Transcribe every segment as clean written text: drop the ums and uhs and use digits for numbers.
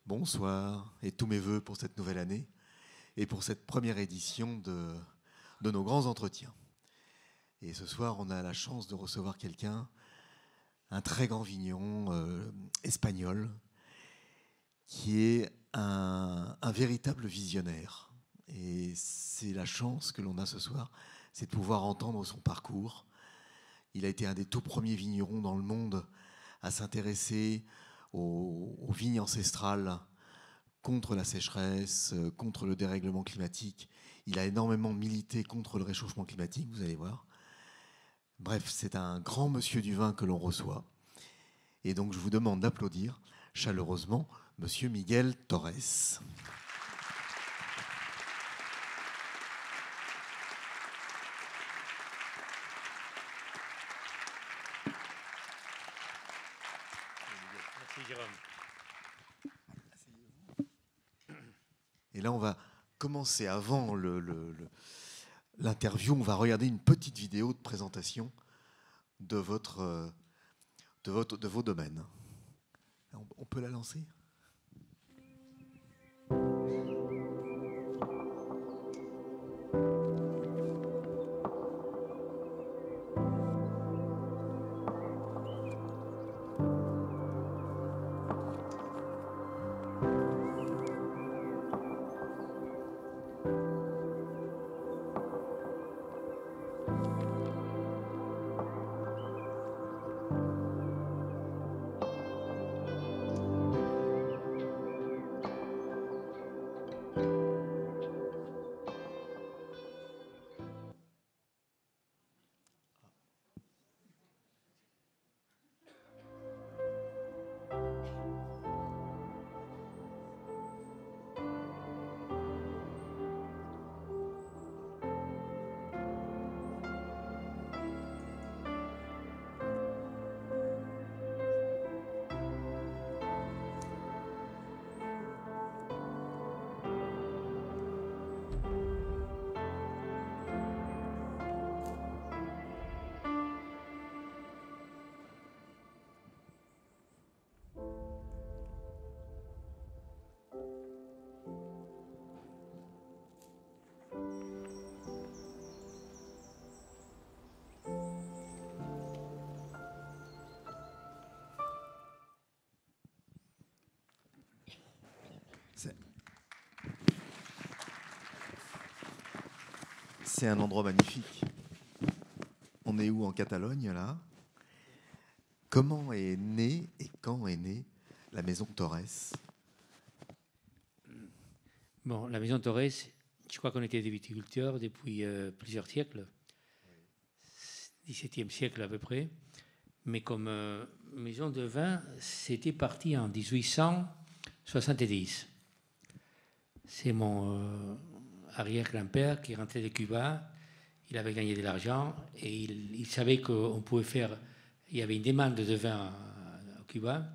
Bonsoir et tous mes vœux pour cette nouvelle année et pour cette première édition de nos grands entretiens. Et ce soir, on a la chance de recevoir quelqu'un, un très grand vigneron espagnol, qui est un véritable visionnaire. Et c'est la chance que l'on a ce soir, c'est de pouvoir entendre son parcours. Il a été un des tout premiers vignerons dans le monde à s'intéresser aux vignes ancestrales contre la sécheresse, contre le dérèglement climatique. Il a énormément milité contre le réchauffement climatique, vous allez voir. Bref, c'est un grand monsieur du vin que l'on reçoit. Et donc je vous demande d'applaudir chaleureusement monsieur Miguel Torres. Merci Jérôme. Et là, on va commencer avant l'interview. On va regarder une petite vidéo de présentation de vos domaines. On peut la lancer ? C'est un endroit magnifique. On est où en Catalogne, là ? Comment est née et quand est née la maison Torres ? Bon, la maison Torres, je crois qu'on était des viticulteurs depuis plusieurs siècles, 17e siècle à peu près. Mais comme maison de vin, c'était parti en 1870. C'est mon arrière-grand-père qui rentrait de Cuba. Il avait gagné de l'argent et il savait qu'on pouvait faire... Il y avait une demande de vin à Cuba.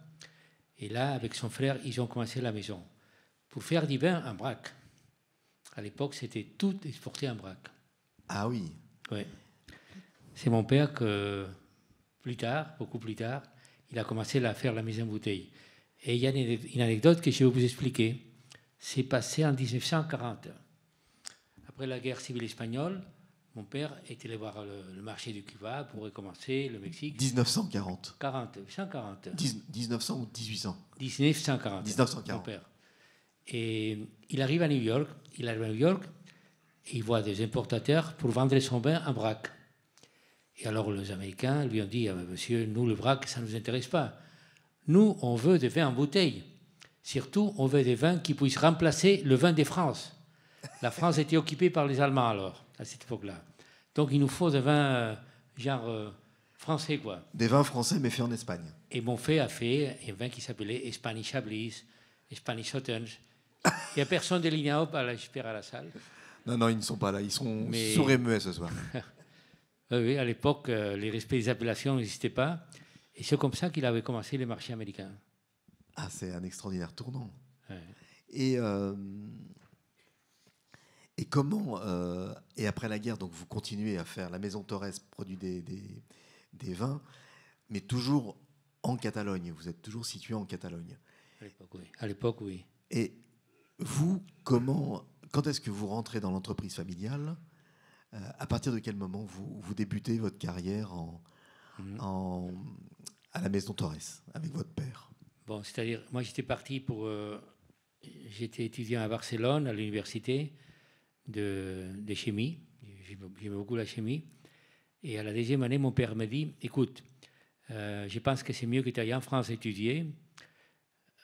Et là, avec son frère, ils ont commencé la maison pour faire du vin en vrac. À l'époque, c'était tout exporté en vrac. Ah oui. Oui. C'est mon père que, plus tard, beaucoup plus tard, il a commencé à faire la mise en bouteille. Et il y a une anecdote que je vais vous expliquer. C'est passé en 1940. Après la guerre civile espagnole, mon père était allé voir le marché du Cuba pour recommencer, le Mexique. 1940. 140. 1900 ou 1800 1940. 1940. Mon père. Et il arrive à New York. Et il voit des importateurs pour vendre son vin en vrac. Et alors les Américains lui ont dit, monsieur, nous le vrac, ça ne nous intéresse pas. Nous, on veut des vins en bouteille. Surtout, on veut des vins qui puissent remplacer le vin de France. La France était occupée par les Allemands alors, à cette époque-là. Donc il nous faut des vins genre français, quoi. Des vins français, mais faits en Espagne. Et mon frère a fait un vin qui s'appelait Spanish Chablis, Spanish Sauternes. Il n'y a personne de l'INAOP, j'espère, à la salle. Non, ils ne sont pas là. Ils sont sourds et muets ce soir. Oui, à l'époque, les respects des appellations n'existaient pas. Et c'est comme ça qu'il avait commencé les marchés américains. Ah, c'est un extraordinaire tournant. Ouais. Et comment, et après la guerre, donc vous continuez à faire, la maison Torres produit des vins, mais toujours en Catalogne. Vous êtes toujours situé en Catalogne. À l'époque, oui. Et vous, quand est-ce que vous rentrez dans l'entreprise familiale? À partir de quel moment vous débutez votre carrière en- à la Maison Torres avec votre père? Bon, c'est-à-dire, moi j'étais parti pour. J'étais étudiant à Barcelone, à l'université de chimie. J'aimais beaucoup la chimie. Et à la deuxième année, mon père me dit, écoute, je pense que c'est mieux que tu ailles en France étudier,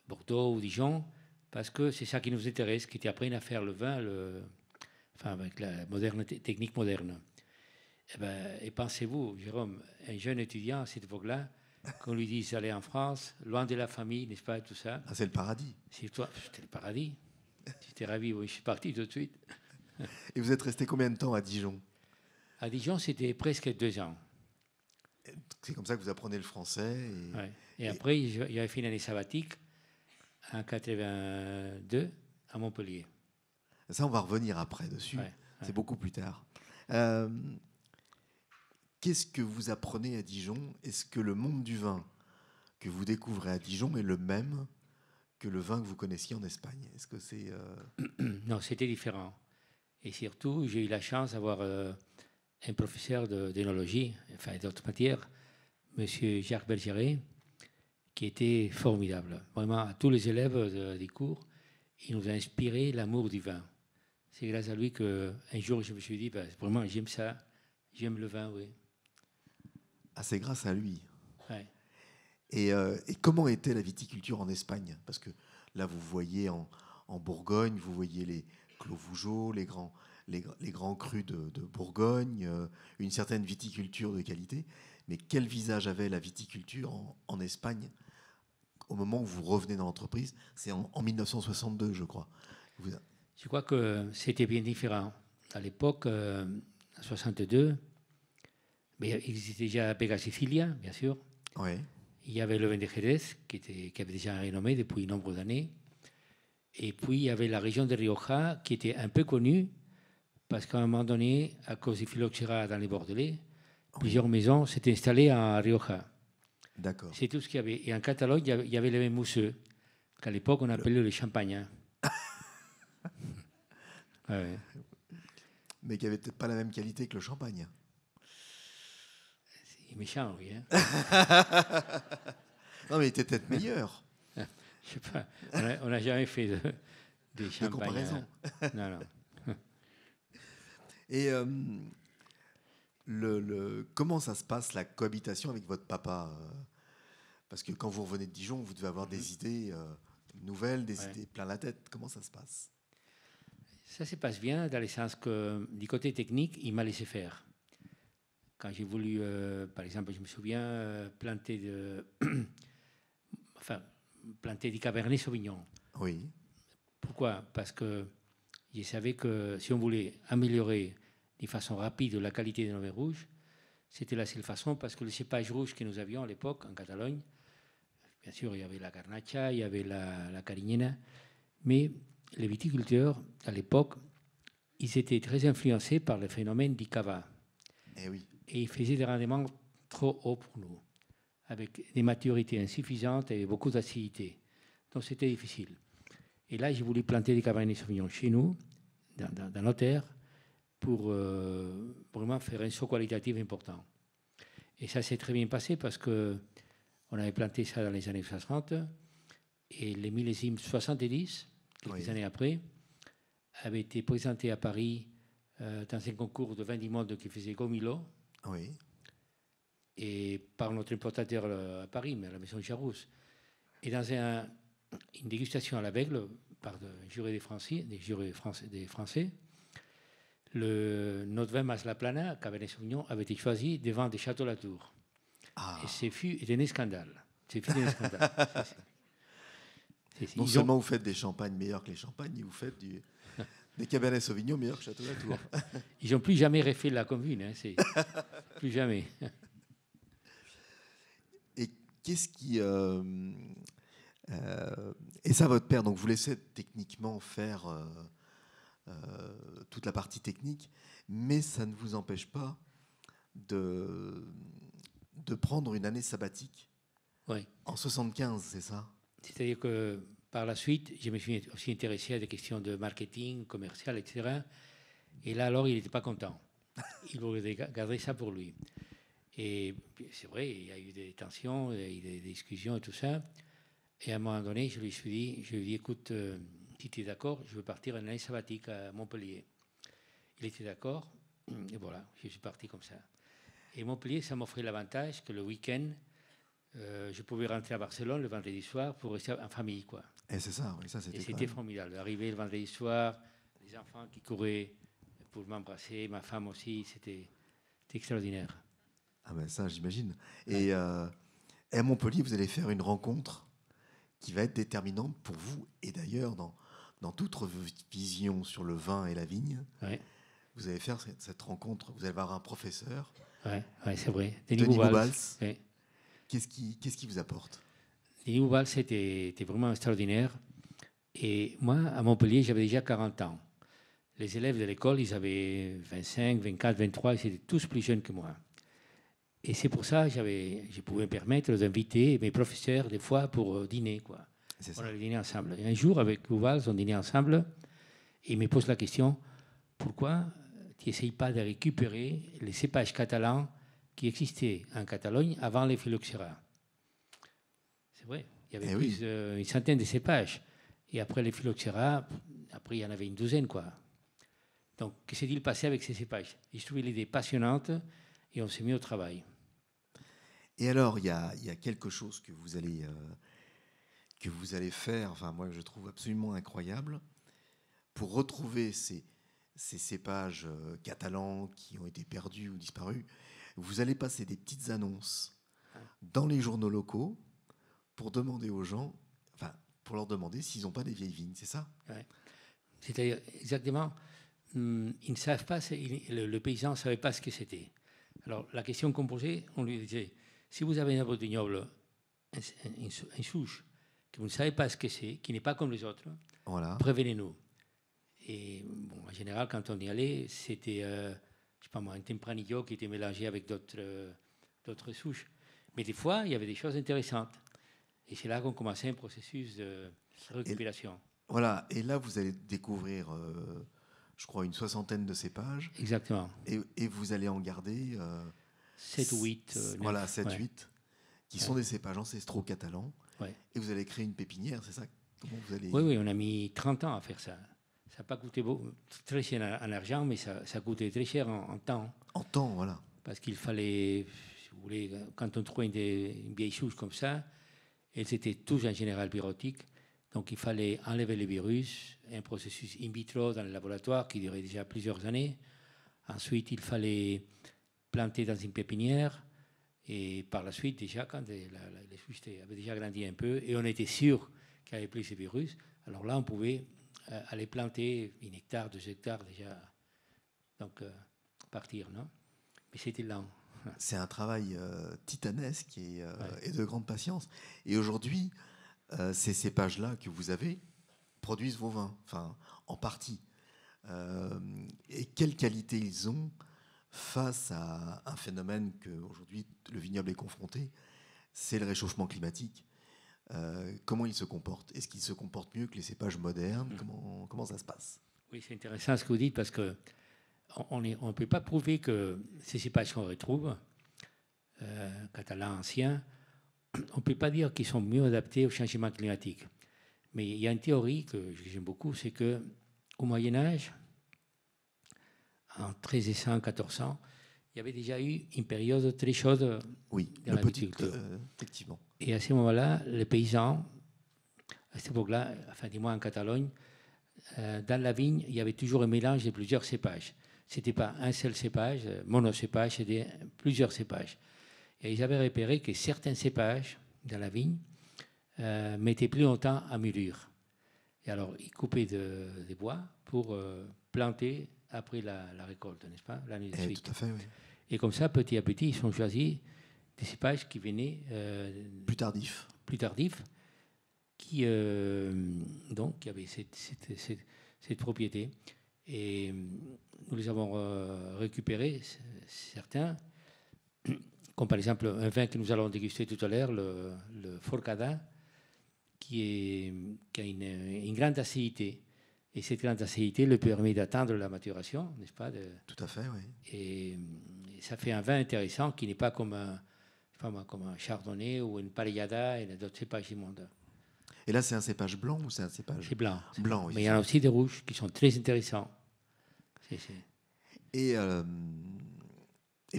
Bordeaux ou Dijon, parce que c'est ça qui nous intéresse, que tu apprennes à faire le vin, enfin, avec la technique moderne. Et pensez-vous, Jérôme, un jeune étudiant à cette époque-là, qu'on lui dise aller en France, loin de la famille, n'est-ce pas, tout ça. Ah, c'est le paradis. C'est toi, c'était le paradis. J'étais ravi, oui, je suis parti tout de suite. Et vous êtes resté combien de temps à Dijon? À Dijon, c'était presque 2 ans. C'est comme ça que vous apprenez le français. Ouais. Et après, j'avais fait une année sabbatique en 82 à Montpellier. Ça, on va revenir après dessus. Ouais. C'est beaucoup plus tard. Qu'est-ce que vous apprenez à Dijon? Est-ce que le monde du vin que vous découvrez à Dijon est le même que le vin que vous connaissiez en Espagne? Est-ce que c'est... Non, c'était différent. Et surtout, j'ai eu la chance d'avoir un professeur d'énologie, enfin d'autres matières, M. Jacques Bergeret, qui était formidable. Vraiment, à tous les élèves des cours, il nous a inspiré l'amour du vin. C'est grâce à lui qu'un jour, je me suis dit, ben, vraiment, j'aime ça, j'aime le vin, oui. Ah, c'est grâce à lui. Ouais. Et comment était la viticulture en Espagne? Parce que là, vous voyez en Bourgogne, vous voyez les Clos Vougeot, les grands crus de Bourgogne, une certaine viticulture de qualité. Mais quel visage avait la viticulture en Espagne au moment où vous revenez dans l'entreprise? C'est en 1962, je crois. Je crois que c'était bien différent. À l'époque, en 62, mais il existait déjà Vega Sicilia, bien sûr. Ouais. Il y avait le vin de Jerez, qui avait déjà un renommé depuis nombre d'années. Et puis, il y avait la région de Rioja, qui était un peu connue, parce qu'à un moment donné, à cause du phylloxéra dans les Bordelais, plusieurs maisons s'étaient installées à Rioja. D'accord. C'est tout ce qu'il y avait. Et en Catalogne, il y avait les vins mousseux, qu'à l'époque, on appelait le champagne. Ouais. Mais qui n'avait peut-être pas la même qualité que le champagne. C'est méchant, oui. Hein. Non, mais il était peut-être meilleur. Je sais pas. On n'a jamais fait de champagne. De comparaison. Non, non. Et comment ça se passe, la cohabitation avec votre papa? Parce que quand vous revenez de Dijon, vous devez avoir des idées nouvelles, des idées plein la tête. Comment ça se passe? Ça se passe bien dans le sens que du côté technique, il m'a laissé faire. Quand j'ai voulu, par exemple, je me souviens, planter du Cabernet Sauvignon. Oui. Pourquoi? Parce que je savais que si on voulait améliorer de façon rapide la qualité de nos vins rouges, c'était la seule façon, parce que le cépage rouge que nous avions à l'époque en Catalogne, bien sûr, il y avait la Garnacha, il y avait la Carignana, mais les viticulteurs, à l'époque, ils étaient très influencés par le phénomène du cava. Eh oui. Et ils faisaient des rendements trop hauts pour nous, avec des maturités insuffisantes et beaucoup d'acidité. Donc c'était difficile. Et là, j'ai voulu planter des Cabernet Sauvignon chez nous, dans nos terres, pour vraiment faire un saut qualitatif important. Et ça s'est très bien passé parce qu'on avait planté ça dans les années 60 et les millésimes 70, quelques années après, avaient été présentés à Paris dans un concours de vin du monde qui faisait Gomilo. Oui. Et par notre importateur à Paris, mais à la maison Jarousse. Et dans une dégustation à l'aveugle par un jury des Français, notre vin Maslaplana, Cabernet Sauvignon, avait été choisi devant des Châteaux Latour. Ah. Et ce fut un scandale. Non seulement vous faites des champagnes meilleurs que les champagnes, vous faites des Cabernet Sauvignon meilleurs que Château Latour. Ils n'ont plus jamais refait la commune. Hein, plus jamais. Et qu'est-ce qui... et ça, votre père, donc vous laissez techniquement faire toute la partie technique, mais ça ne vous empêche pas de prendre une année sabbatique. Oui. En 75, c'est ça? C'est-à-dire que par la suite, je me suis aussi intéressé à des questions de marketing, commercial, etc. Et là, alors, il n'était pas content. Il voulait garder ça pour lui. Et c'est vrai, il y a eu des tensions, il y a eu des discussions et tout ça. Et à un moment donné, je lui ai dit, écoute, si tu es d'accord, je veux partir en année sabbatique à Montpellier. Il était d'accord, et voilà, je suis parti comme ça. Et Montpellier, ça m'offrait l'avantage que le week-end, je pouvais rentrer à Barcelone le vendredi soir pour rester en famille, quoi. Et c'est ça, oui, ça Et c'était c'était formidable. Arriver le vendredi soir, les enfants qui couraient pour m'embrasser, ma femme aussi, c'était extraordinaire. Ah ben ça, j'imagine. Et à Montpellier, vous allez faire une rencontre qui va être déterminante pour vous, et d'ailleurs, dans toute votre vision sur le vin et la vigne, Ouais. vous allez faire cette rencontre, vous allez avoir un professeur, Ouais, c'est vrai. Denis Boubals. Ouais. Qu'est-ce qui vous apporte? Denis Boubals, c'était vraiment extraordinaire. Et moi, à Montpellier, j'avais déjà 40 ans. Les élèves de l'école, ils avaient 25, 24, 23, ils étaient tous plus jeunes que moi. Et c'est pour ça que je pouvais me permettre d'inviter mes professeurs des fois pour dîner, quoi. On allait dîner ensemble. Et un jour, avec Boubals, on dînait ensemble, et il me pose la question, pourquoi tu n'essayes pas de récupérer les cépages catalans qui existaient en Catalogne avant les phylloxéra? C'est vrai, il y avait plus d'une centaine de cépages. Et après les phylloxéra, après il y en avait une douzaine, quoi. Donc, que s'est-il passé avec ces cépages? Je trouvais l'idée passionnante et on s'est mis au travail. Et alors, il y a quelque chose que vous allez faire, enfin moi je trouve absolument incroyable, pour retrouver ces cépages catalans qui ont été perdus ou disparus. Vous allez passer des petites annonces dans les journaux locaux pour demander aux gens, enfin pour leur demander s'ils n'ont pas des vieilles vignes, c'est ça? Ouais. C'est-à-dire exactement, ils ne savent pas, le paysan ne savait pas ce que c'était. Alors la question qu'on posait, on lui disait, si vous avez un arbre de vignoble, une souche, que vous ne savez pas ce que c'est, qui n'est pas comme les autres, voilà. Prévenez-nous. Et bon, en général, quand on y allait, c'était, je sais pas moi, un tempranillo qui était mélangé avec d'autres souches. Mais des fois, il y avait des choses intéressantes. Et c'est là qu'on commençait un processus de récupération. Voilà, et là, vous allez découvrir, je crois, une soixantaine de cépages. Exactement. Et vous allez en garder 7 ou 8. 9, voilà, 7-8, qui sont des cépages ancestraux catalans. Ouais. Et vous allez créer une pépinière, c'est ça? Comment vous allez... Oui, on a mis 30 ans à faire ça. Ça n'a pas coûté très cher en argent, mais ça coûtait très cher en temps. En temps, voilà. Parce qu'il fallait, si vous voulez, quand on trouvait une vieille souche comme ça, elles étaient tous en général pyrotiques. Donc il fallait enlever les virus, un processus in vitro dans le laboratoire qui durait déjà plusieurs années. Ensuite, il fallait planter dans une pépinière. Et par la suite, déjà, quand les souches avaient déjà grandi un peu et on était sûr qu'il n'y avait plus ces virus, alors là, on pouvait aller planter 1 hectare, 2 hectares déjà. Donc, partir, non? Mais c'était lent. C'est un travail titanesque et de grande patience. Et aujourd'hui, ces cépages-là que vous avez produisent vos vins, enfin, en partie. Et quelle qualité ils ont face à un phénomène qu'aujourd'hui le vignoble est confronté, c'est le réchauffement climatique. Comment il se comporte? Est-ce qu'il se comporte mieux que les cépages modernes? Comment ça se passe? Oui, c'est intéressant ce que vous dites parce que on ne peut pas prouver que ces cépages qu'on retrouve, catalans anciens, on ne peut pas dire qu'ils sont mieux adaptés au changement climatique. Mais il y a une théorie que j'aime beaucoup, c'est qu'au Moyen-Âge, en 1300, 1400, il y avait déjà eu une période très chaude dans l'agriculture. Effectivement. Et à ce moment-là, les paysans, à cette époque-là, enfin du moins en Catalogne, dans la vigne, il y avait toujours un mélange de plusieurs cépages. Ce n'était pas un seul cépage, monocépage, c'était plusieurs cépages. Et ils avaient repéré que certains cépages dans la vigne mettaient plus longtemps à mûrir. Et alors, ils coupaient des bois pour planter après la récolte, n'est-ce pas, l'année de suite. Tout à fait, oui. Et comme ça, petit à petit, ils ont choisi des cépages qui venaient plus tardifs, qui avaient cette propriété. Et nous les avons récupérés, certains, comme par exemple un vin que nous allons déguster tout à l'heure, le Forcada, qui a une grande acidité. Et cette grande acidité le permet d'atteindre la maturation, n'est-ce pas? Tout à fait, oui. Et ça fait un vin intéressant qui n'est pas comme un chardonnay ou une paellada et d'autres cépages du monde. Et là, c'est un cépage blanc ou c'est un cépage blanc? Blanc, oui. Mais il y en a aussi des rouges qui sont très intéressants. Et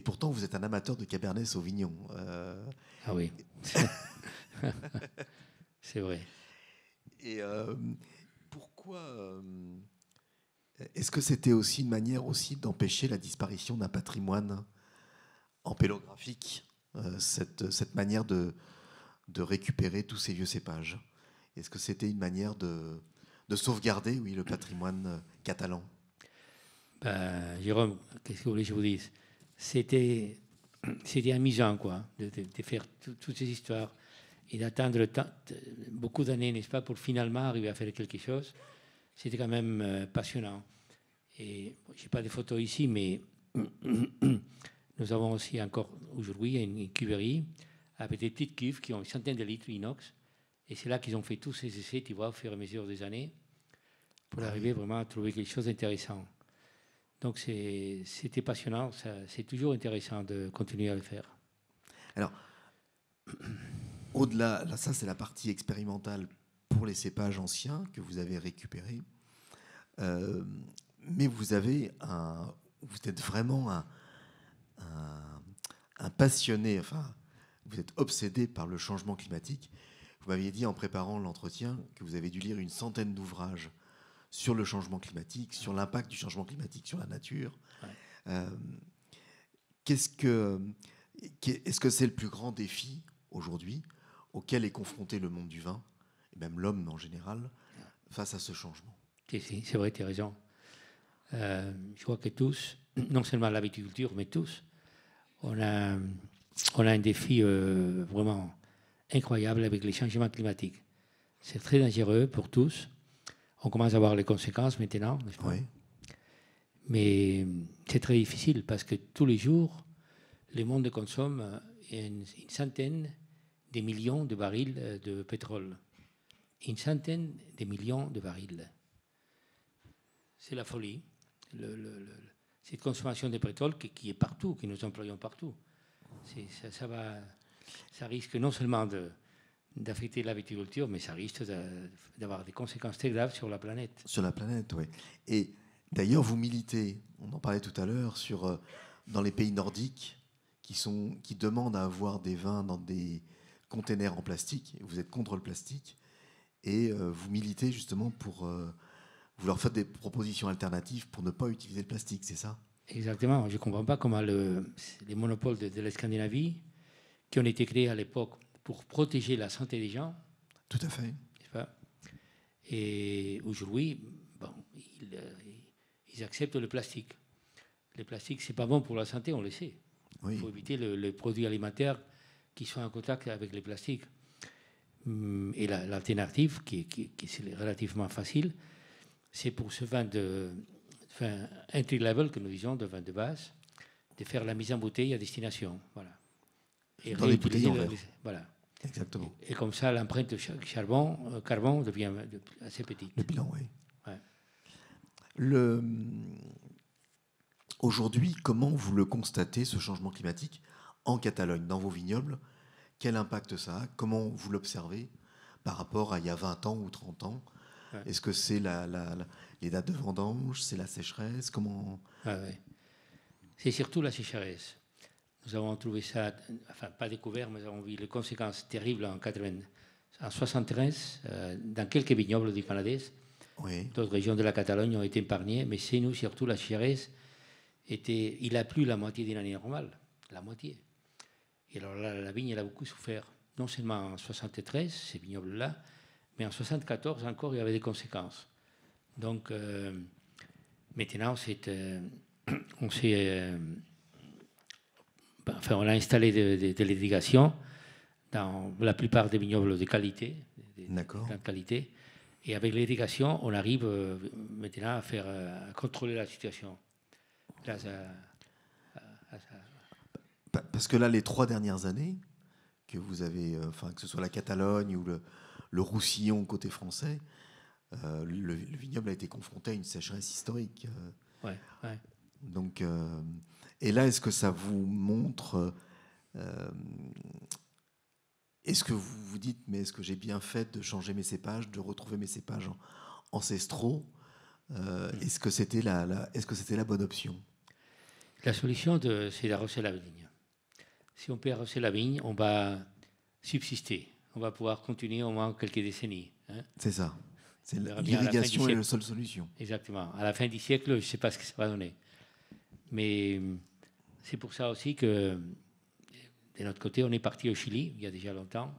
pourtant, vous êtes un amateur de Cabernet Sauvignon. Ah oui, c'est vrai. Et pourquoi est-ce que c'était aussi une manière aussi d'empêcher la disparition d'un patrimoine ampélographique, cette manière de récupérer tous ces vieux cépages? Est-ce que c'était une manière de sauvegarder, oui, le patrimoine catalan? Jérôme, qu'est-ce que vous voulez que je vous dise? C'était amusant, quoi, de faire toutes ces histoires et d'attendre beaucoup d'années, n'est-ce pas, pour finalement arriver à faire quelque chose. C'était quand même passionnant. Et je n'ai pas de photos ici, mais nous avons aussi encore aujourd'hui une cuverie avec des petites cuves qui ont une centaine de litres inox. Et c'est là qu'ils ont fait tous ces essais, tu vois, au fur et à mesure des années, pour arriver vraiment à trouver quelque chose d'intéressant. Donc c'était passionnant, c'est toujours intéressant de continuer à le faire. Alors, au-delà, là, ça c'est la partie expérimentale pour les cépages anciens que vous avez récupérés. Mais vous êtes vraiment un passionné, enfin, vous êtes obsédé par le changement climatique. Vous m'aviez dit en préparant l'entretien que vous avez dû lire une centaine d'ouvrages sur le changement climatique, sur l'impact du changement climatique sur la nature. Ouais. Est-ce que c'est le plus grand défi aujourd'hui auquel est confronté le monde du vin, et même l'homme en général, face à ce changement? Si, c'est vrai, tu as raison. Je crois que tous, non seulement la viticulture, mais tous, on a un défi vraiment incroyable avec les changements climatiques. C'est très dangereux pour tous. On commence à voir les conséquences maintenant, n'est-ce pas? Oui. Mais c'est très difficile parce que tous les jours, le monde consomme une centaine de millions de barils de pétrole. Une centaine de millions de barils. C'est la folie. Cette consommation de pétrole qui est partout, que nous employons partout. Ça risque non seulement d'affecter la viticulture, mais ça risque d'avoir des conséquences très graves sur la planète. Sur la planète, oui. Et d'ailleurs, vous militez, on en parlait tout à l'heure, dans les pays nordiques qui demandent à avoir des vins dans des containers en plastique. Vous êtes contre le plastique et vous militez justement vous leur faites des propositions alternatives pour ne pas utiliser le plastique, c'est ça? Exactement. Je ne comprends pas comment les monopoles de la Scandinavie, qui ont été créés à l'époque pour protéger la santé des gens. Tout à fait. Et aujourd'hui, ils acceptent le plastique. Le plastique, ce n'est pas bon pour la santé, on le sait. Oui. Il faut éviter les produits alimentaires qui sont en contact avec le plastique. Et l'alternative, qui est relativement facile, c'est pour ce vin entry level, que nous disons, de vin de base, de faire la mise en bouteille à destination. Voilà. Et dans les bouteilles en verre. Voilà. Exactement. Et comme ça, l'empreinte de carbone devient assez petite. Le bilan, oui. Ouais. Aujourd'hui, comment vous le constatez, ce changement climatique, en Catalogne, dans vos vignobles? Quel impact ça a? Comment vous l'observez par rapport à il y a 20 ans ou 30 ans? Ouais. Est-ce que c'est les dates de vendange? C'est la sécheresse? Comment... Ouais. C'est surtout la sécheresse. Nous avons trouvé ça, enfin pas découvert, mais nous avons vu les conséquences terribles en 73, dans quelques vignobles du Penedès. Oui. D'autres régions de la Catalogne ont été épargnées, mais chez nous, surtout la sécheresse, il a plu la moitié d'une année normale, la moitié. Et alors là, la vigne, elle a beaucoup souffert, non seulement en 73, ces vignobles-là, mais en 74 encore, il y avait des conséquences. Donc, maintenant, on a installé de l'irrigation dans la plupart des vignobles de qualité, de qualité. Et avec l'irrigation, on arrive maintenant à contrôler la situation. Là, Parce que là, les 3 dernières années, que vous avez, que ce soit la Catalogne ou le Roussillon côté français, le vignoble a été confronté à une sécheresse historique. Ouais, ouais. Donc, et là, est-ce que ça vous montre... est-ce que vous vous dites, mais est-ce que j'ai bien fait de changer mes cépages, de retrouver mes cépages ancestraux est-ce que c'était la bonne option? La solution, c'est d'arroser la vigne. Si on peut arroser la vigne, on va subsister. On va pouvoir continuer au moins quelques décennies. Hein. C'est ça. C'est On verra bien à la fin du l'irrigation est siècle. la seule solution. Exactement. À la fin du siècle, je ne sais pas ce que ça va donner. Mais c'est pour ça aussi que, de notre côté, on est parti au Chili, il y a déjà longtemps.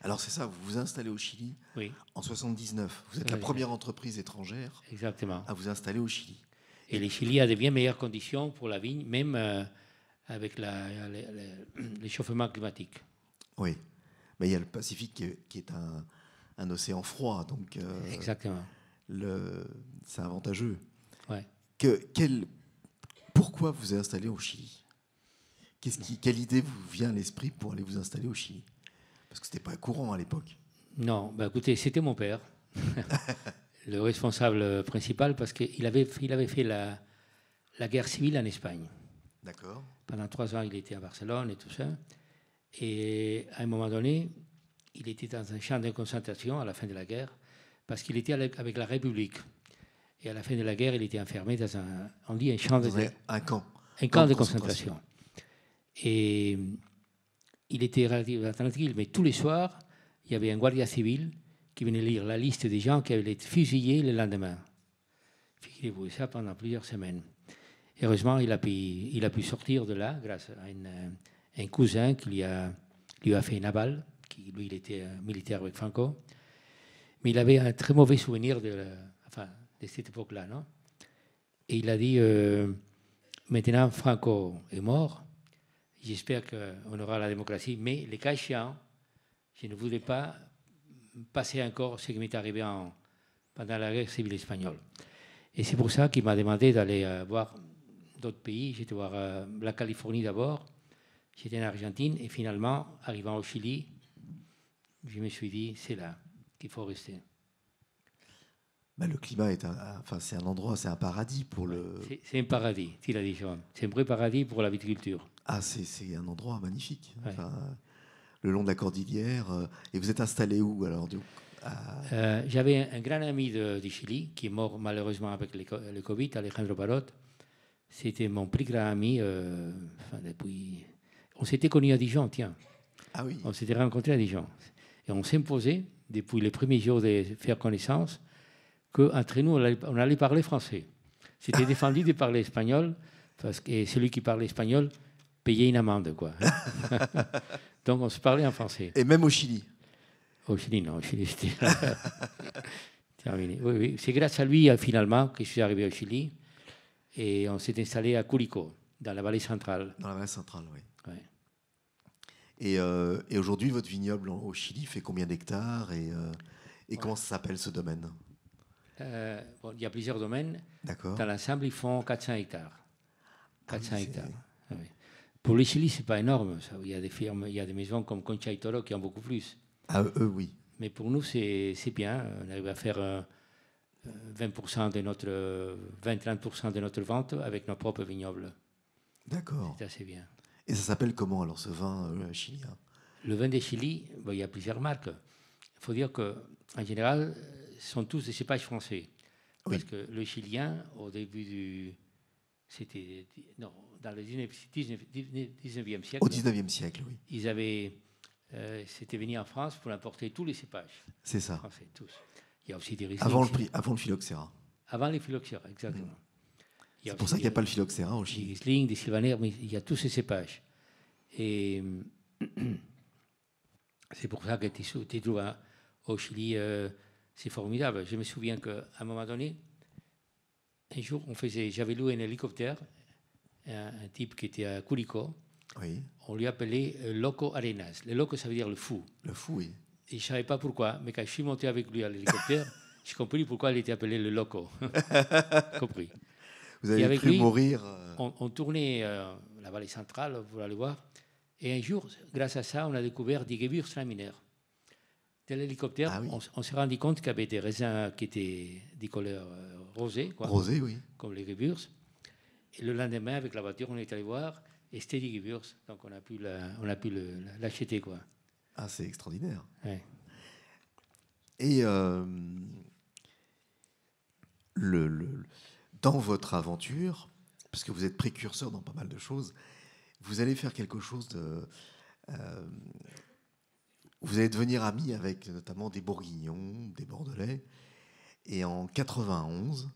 Alors c'est ça, vous vous installez au Chili Oui, en 79. Vous êtes la 79. première entreprise étrangère exactement. à vous installer au Chili. Et le Chili a de bien meilleures conditions pour la vigne, même avec l'échauffement climatique. Oui. Mais il y a le Pacifique qui est un océan froid, donc Exactement. c'est avantageux. Ouais. Pourquoi vous êtes installé au Chili? Quelle idée vous vient à l'esprit pour aller vous installer au Chili? Parce que ce n'était pas courant à l'époque. Non, bah écoutez, c'était mon père, le responsable principal, parce qu'il avait fait la guerre civile en Espagne. D'accord. Pendant 3 ans, il était à Barcelone et tout ça. Et à un moment donné, il était dans un champ de concentration à la fin de la guerre, parce qu'il était avec la République. Et à la fin de la guerre, il était enfermé dans on dit un champ Un camp. Un camp de concentration. Et il était relativement tranquille, mais tous les soirs, il y avait un guardia civil qui venait lire la liste des gens qui avaient été fusillés le lendemain. Figurez-vous, ça pendant plusieurs semaines. Heureusement, il a pu sortir de là grâce à un cousin qui lui a fait une aval, qui lui, il était militaire avec Franco. Mais il avait un très mauvais souvenir de cette époque-là, non? Et il a dit, maintenant Franco est mort, j'espère qu'on aura la démocratie, mais les cas échéants, je ne voudrais pas passer encore ce qui m'est arrivé pendant la guerre civile espagnole. Et c'est pour ça qu'il m'a demandé d'aller voir d'autres pays. J'étais voir la Californie d'abord, j'étais en Argentine, et finalement, arrivant au Chili, je me suis dit, c'est là qu'il faut rester. Ben, le climat c'est un endroit, c'est un paradis pour le... C'est un paradis, tu l'as dit, Joan. C'est un vrai paradis pour la viticulture. Ah, c'est un endroit magnifique. Ouais. Enfin, le long de la cordillère. Et vous êtes installé où alors J'avais un grand ami du Chili qui est mort malheureusement avec le Covid, Alejandro Parot. C'était mon plus grand ami depuis... On s'était connus à Dijon, tiens. Ah oui. On s'était rencontrés à Dijon. Et on s'imposait, depuis les premiers jours de faire connaissance, qu'entre nous, on allait parler français. C'était défendu de parler espagnol, parce que celui qui parlait espagnol payait une amende, quoi. Donc on se parlait en français. Et même au Chili? Au Chili, non. Au Chili, c'était terminé. Oui, oui. C'est grâce à lui, finalement, que je suis arrivé au Chili. Et on s'est installé à Curicó, dans la vallée centrale. Dans la vallée centrale, oui. Ouais. Et aujourd'hui, votre vignoble au Chili fait combien d'hectares et comment ça s'appelle ce domaine? Il y a plusieurs domaines. D'accord. Dans l'ensemble, ils font 400 hectares. 400 hectares. Ah oui. Pour le Chili, ce n'est pas énorme. Ça. Il y a des firmes, il y a des maisons comme Concha y Toro qui ont beaucoup plus. Ah, eux, oui. Mais pour nous, c'est bien. On arrive à faire 20% de notre 20-30% de notre vente avec nos propres vignobles. D'accord. C'est assez bien. Et ça s'appelle comment alors ce vin chilien? Le vin de Chili, il y a plusieurs marques. Il faut dire qu'en général, ce sont tous des cépages français. Oui. Parce que le chilien, au début c'était dans le 19e siècle. Au 19e siècle, oui. Ils avaient... c'était venu en France pour importer tous les cépages. C'est ça. Français, tous. Il y a aussi des Riesling. Avant le phylloxéra. Avant les phylloxéra, exactement. C'est pour ça qu'il n'y a pas le phylloxéra au Des Chili. Riesling, des Sylvaner, mais il y a tous ces cépages. Et c'est pour ça que tu trouves au Chili, c'est formidable. Je me souviens qu'à un moment donné, un jour, j'avais loué un hélicoptère, un type qui était à Curicó. Oui. On lui appelait Loco Arenas. Le loco, ça veut dire le fou. Le fou, oui. Et je ne savais pas pourquoi, mais quand je suis monté avec lui à l'hélicoptère, j'ai compris pourquoi il était appelé le loco. compris. Vous avez cru mourir. On tournait la vallée centrale pour aller voir. Et un jour, grâce à ça, on a découvert des Gewürztraminer. De l'hélicoptère, Ah oui. on s'est rendu compte qu'il y avait des raisins qui étaient des couleurs rosées, quoi, Rosé, oui. comme les Gewürz. Et le lendemain, avec la voiture, on est allé voir, et c'était des Gewürz. Donc on a pu l'acheter, quoi. Ah, c'est extraordinaire. Ouais. Et dans votre aventure, parce que vous êtes précurseur dans pas mal de choses, vous allez faire quelque chose de... vous allez devenir ami avec notamment des Bourguignons, des Bordelais. Et en 91,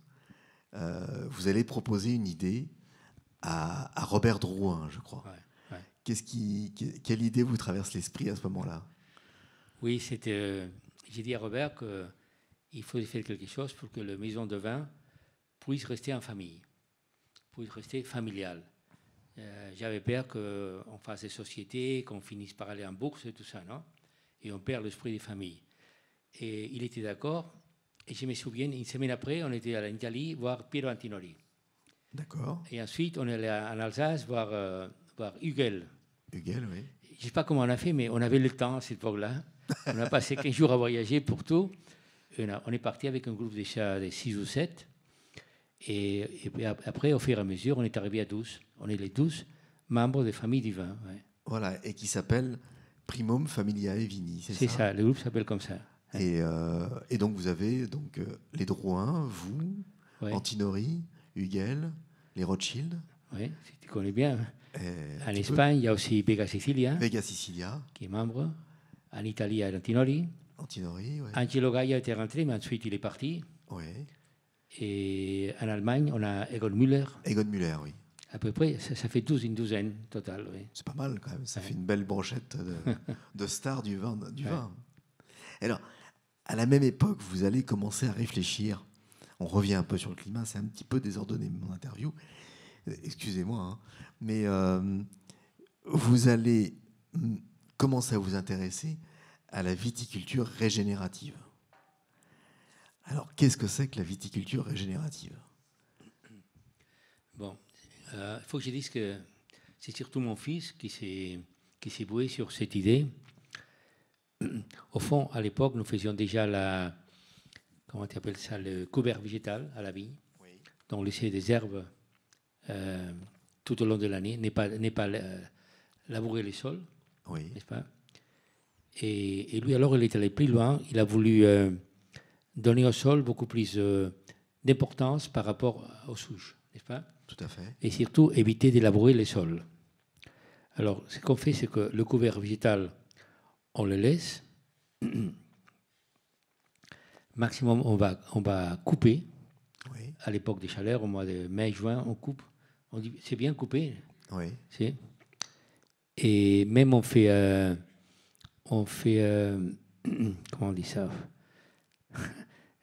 vous allez proposer une idée à Robert Drouin, je crois. Ouais, ouais. Quelle idée vous traverse l'esprit à ce moment-là? Oui, j'ai dit à Robert qu'il faut faire quelque chose pour que la maison de vin puisse rester en famille, puisse rester familiale. J'avais peur qu'on fasse des sociétés, qu'on finisse par aller en bourse et tout ça, non? Et on perd l'esprit des familles. Et il était d'accord. Et je me souviens, une semaine après, on était en Italie voir Piero Antinori. D'accord. Et ensuite, on est allé en Alsace voir Hugel. Hugel, oui. Je ne sais pas comment on a fait, mais on avait le temps à cette époque-là. On a passé 15 jours à voyager pour tout. Et on est parti avec un groupe déjà de 6 ou 7. Et puis après, au fur et à mesure, on est arrivé à 12. On est les 12 membres de famille du vin. Ouais. Voilà, et qui s'appelle Primum Familiae Vini, c'est ça? C'est ça, le groupe s'appelle comme ça. Et donc vous avez donc, les Drouin, vous, Ouais. Antinori, Hugel, les Rothschild. Oui, tu connais bien. En tu Espagne, il y a aussi Vega Sicilia, Vega Sicilia, qui est membre. En Italie, il y a Antinori. Antinori, ouais. Angelo Gaia était rentré, mais ensuite il est parti. Ouais. Et en Allemagne, on a Egon Müller. Egon Müller, oui. À peu près, ça fait une douzaine total. Oui. C'est pas mal quand même, ça fait une belle brochette de stars du vin. Vin. Alors, à la même époque, vous allez commencer à réfléchir. On revient un peu sur le climat, c'est un petit peu désordonné mon interview. Excusez-moi, hein. Mais vous allez commencer à vous intéresser à la viticulture régénérative. Alors, qu'est-ce que c'est que la viticulture régénérative? Bon, il faut que je dise que c'est surtout mon fils qui s'est voué sur cette idée. Au fond, à l'époque, nous faisions déjà comment tu appelles ça, le couvert végétal à la vigne, oui. Donc on laissait des herbes tout au long de l'année, n'est pas labourer les sols, oui. N'est-ce pas? Et lui, alors, il est allé plus loin. Il a voulu donner au sol beaucoup plus d'importance par rapport aux souches, n'est-ce pas? Tout à fait. Et surtout, éviter d'élaborer les sols. Alors, ce qu'on fait, c'est que le couvert végétal, on le laisse. Maximum, on va couper. Oui. À l'époque des chaleurs, au mois de mai, juin, on coupe. On dit, c'est bien coupé. Oui. Et même on fait comment on dit ça,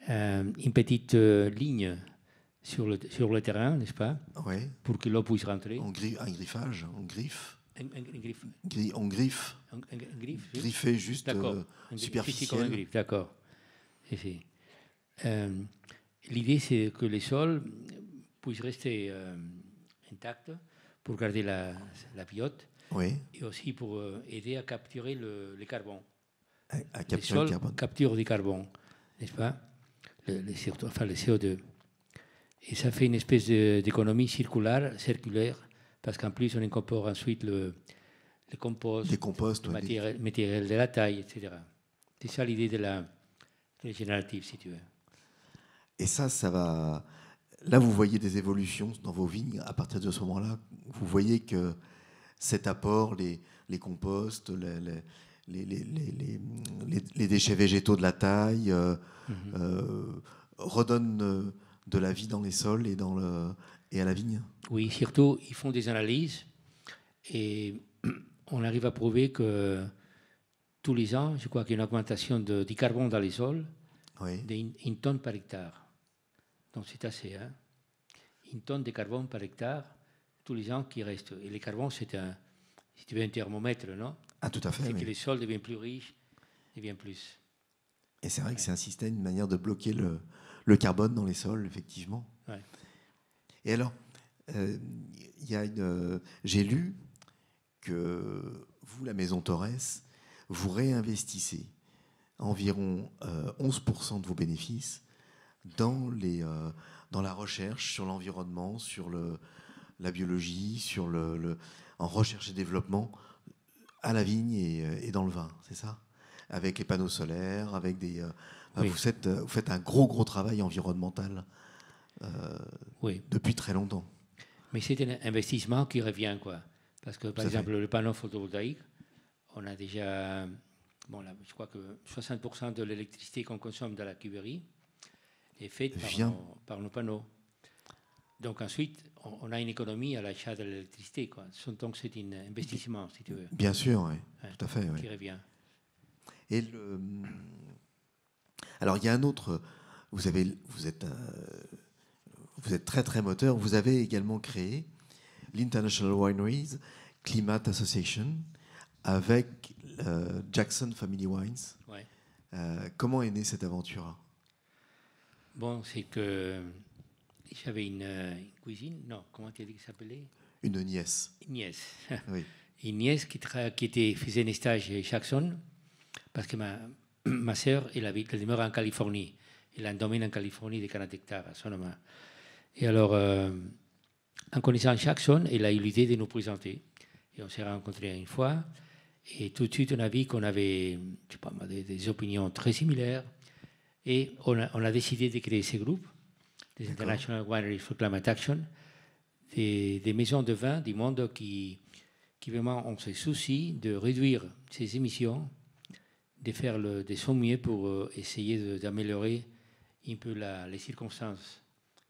une petite ligne sur le terrain, n'est-ce pas? Oui. Pour que l'eau puisse rentrer. Un griffage, on griffe. On griffe. Griffer juste superficiel. Comme un griffe, d'accord. L'idée, c'est que les sols puissent rester intacts pour garder la biote. Oui. Et aussi pour aider à capturer le carbone. À capturer le carbone. Capture du carbone, n'est-ce pas? Le CO2. Et ça fait une espèce d'économie circulaire, parce qu'en plus, on incorpore ensuite le compost, le matériel de la taille, etc. C'est ça l'idée de la régénérative, si tu veux. Et ça va... Là, vous voyez des évolutions dans vos vignes. À partir de ce moment-là, vous voyez que cet apport, les composts, les déchets végétaux de la taille, redonnent de la vie dans les sols et à la vigne. Oui, surtout, ils font des analyses et on arrive à prouver que tous les ans, je crois qu'il y a une augmentation du carbone dans les sols d'une tonne par hectare. Donc c'est assez, hein? Une tonne de carbone par hectare tous les ans qui restent. Et le carbone, c'est si tu veux, un thermomètre, non? Ah, tout à fait. C'est que les sols deviennent plus riches, deviennent plus. Et c'est vrai que c'est un système, une manière de bloquer le carbone dans les sols, effectivement. Ouais. Et alors, j'ai lu que vous, la Maison Torres, vous réinvestissez environ 11% de vos bénéfices dans la recherche sur l'environnement, sur la biologie, en recherche et développement à la vigne et dans le vin, c'est ça? Avec les panneaux solaires, avec Oui. vous faites un gros travail environnemental Oui. depuis très longtemps. Mais c'est un investissement qui revient, quoi. Parce que, par Tout à exemple, le panneau photovoltaïque, on a déjà, bon, là, je crois que 60% de l'électricité qu'on consomme dans la cuverie est faite par nos panneaux. Donc ensuite, on a une économie à l'achat de l'électricité, quoi. Donc c'est un investissement, si tu veux. Bien sûr, oui, Ouais, tout à fait. qui Oui. revient. Et alors, il y a un autre. Vous êtes très moteur. Vous avez également créé l'International Wineries Climate Association avec Jackson Family Wines. Ouais. Comment est née cette aventure? Bon, c'est que j'avais une cousine, non, comment tu as dit que ça s'appelait? Une nièce. Une nièce. Oui. Une nièce qui faisait un stage chez Jackson, parce que ma sœur, elle demeure en Californie. Elle a un domaine en Californie de 40 hectares à Sonoma. Et alors, en connaissant Jackson, elle a eu l'idée de nous présenter. Et on s'est rencontrés une fois. Et tout de suite, on a vu qu'on avait, je sais pas, des opinions très similaires. Et on a décidé de créer ce groupe, des International Wineries for Climate Action, des maisons de vin du monde qui vraiment ont ce souci de réduire ces émissions, de faire de son mieux pour essayer d'améliorer un peu les circonstances.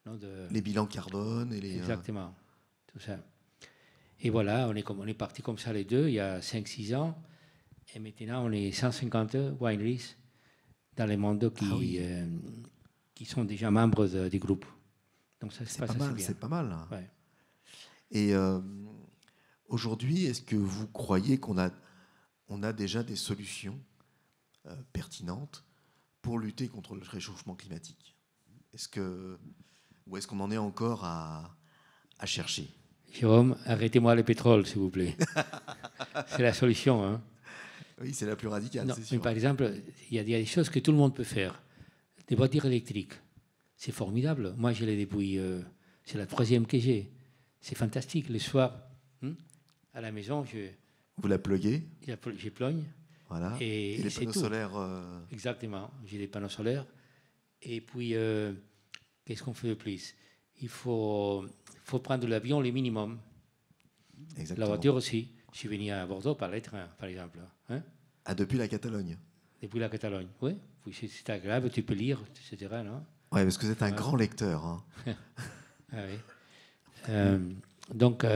Non, les bilans carbone et les... Exactement, tout ça. Et voilà, on est partis comme ça les deux il y a 5-6 ans. Et maintenant, on est 150 wineries dans le monde qui sont déjà membres du groupe. Donc ça se passe assez bien. C'est pas mal. Ouais. Et aujourd'hui, est-ce que vous croyez qu'on a déjà des solutions pertinentes pour lutter contre le réchauffement climatique? Ou est-ce qu'on en est encore à chercher? Jérôme, arrêtez-moi le pétrole, s'il vous plaît. C'est la solution. Hein. Oui, c'est la plus radicale, Non, c'est sûr. mais par exemple, il y a des choses que tout le monde peut faire. Des voitures électriques, c'est formidable. Moi, je l'ai depuis... c'est la 3e que j'ai. C'est fantastique. Le soir, à la maison, vous la pluguez? Je plogne. Voilà. Et les panneaux solaires... Exactement. J'ai des panneaux solaires. Et puis, qu'est-ce qu'on fait de plus? Il faut prendre l'avion le minimum. Exactement. La voiture aussi. Je suis venu à Bordeaux par les trains, par exemple. Hein? Ah, depuis la Catalogne? Depuis la Catalogne, oui. C'est agréable, tu peux lire, etc. Non? Oui, parce que vous êtes un grand lecteur. Hein. Ah, oui. Donc,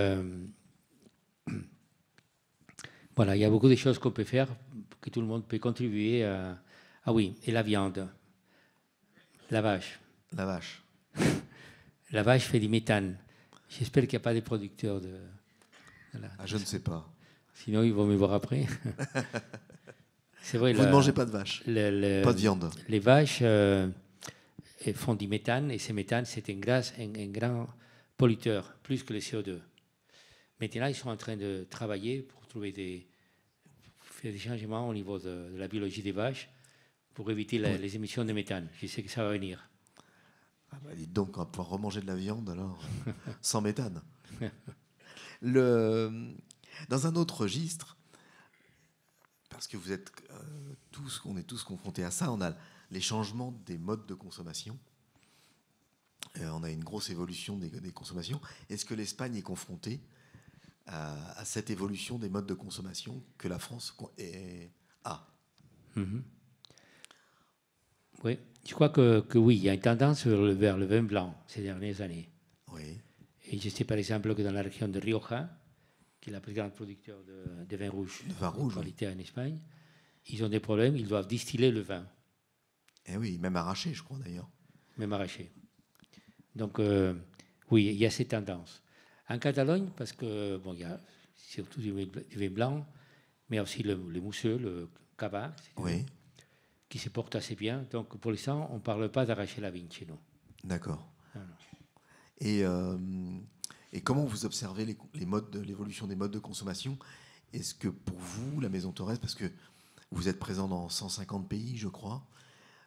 voilà, il y a beaucoup de choses qu'on peut faire, que tout le monde peut contribuer à... Ah oui, et la viande. La vache. La vache. La vache fait du méthane. J'espère qu'il n'y a pas de producteurs de... Voilà. Ah, je ne sais pas. Sinon, ils vont me voir après. C'est vrai. Vous ne mangez pas de vache? Pas de viande? Les vaches font du méthane, et ce méthane, c'est un grand polluteur, plus que le CO2. Maintenant, ils sont en train de travailler pour faire des changements au niveau de la biologie des vaches pour éviter les émissions de méthane. Je sais que ça va venir. Ah bah dites donc, on va pouvoir remanger de la viande alors, sans méthane. Dans un autre registre, parce que vous êtes on est tous confrontés à ça, on a les changements des modes de consommation. On a une grosse évolution des consommations. Est-ce que l'Espagne est confrontée à cette évolution des modes de consommation que la France a? Oui, je crois que oui, il y a une tendance vers le vin blanc ces dernières années. Oui. Et je sais par exemple que dans la région de Rioja, qui est la plus grande producteur de vin rouge de qualité en Espagne, ils ont des problèmes, ils doivent distiller le vin. Eh oui, même arraché, je crois d'ailleurs. Même arraché. Donc, oui, il y a cette tendance. En Catalogne, parce que, bon, il y a surtout du vin blanc, mais aussi le mousseux, le cava, oui, qui se porte assez bien. Donc, pour l'instant, on ne parle pas d'arracher la vigne chez nous. D'accord. Et comment vous observez l'évolution des modes de consommation? Est-ce que pour vous, la Maison Thorez, parce que Vous êtes présent dans 150 pays, je crois.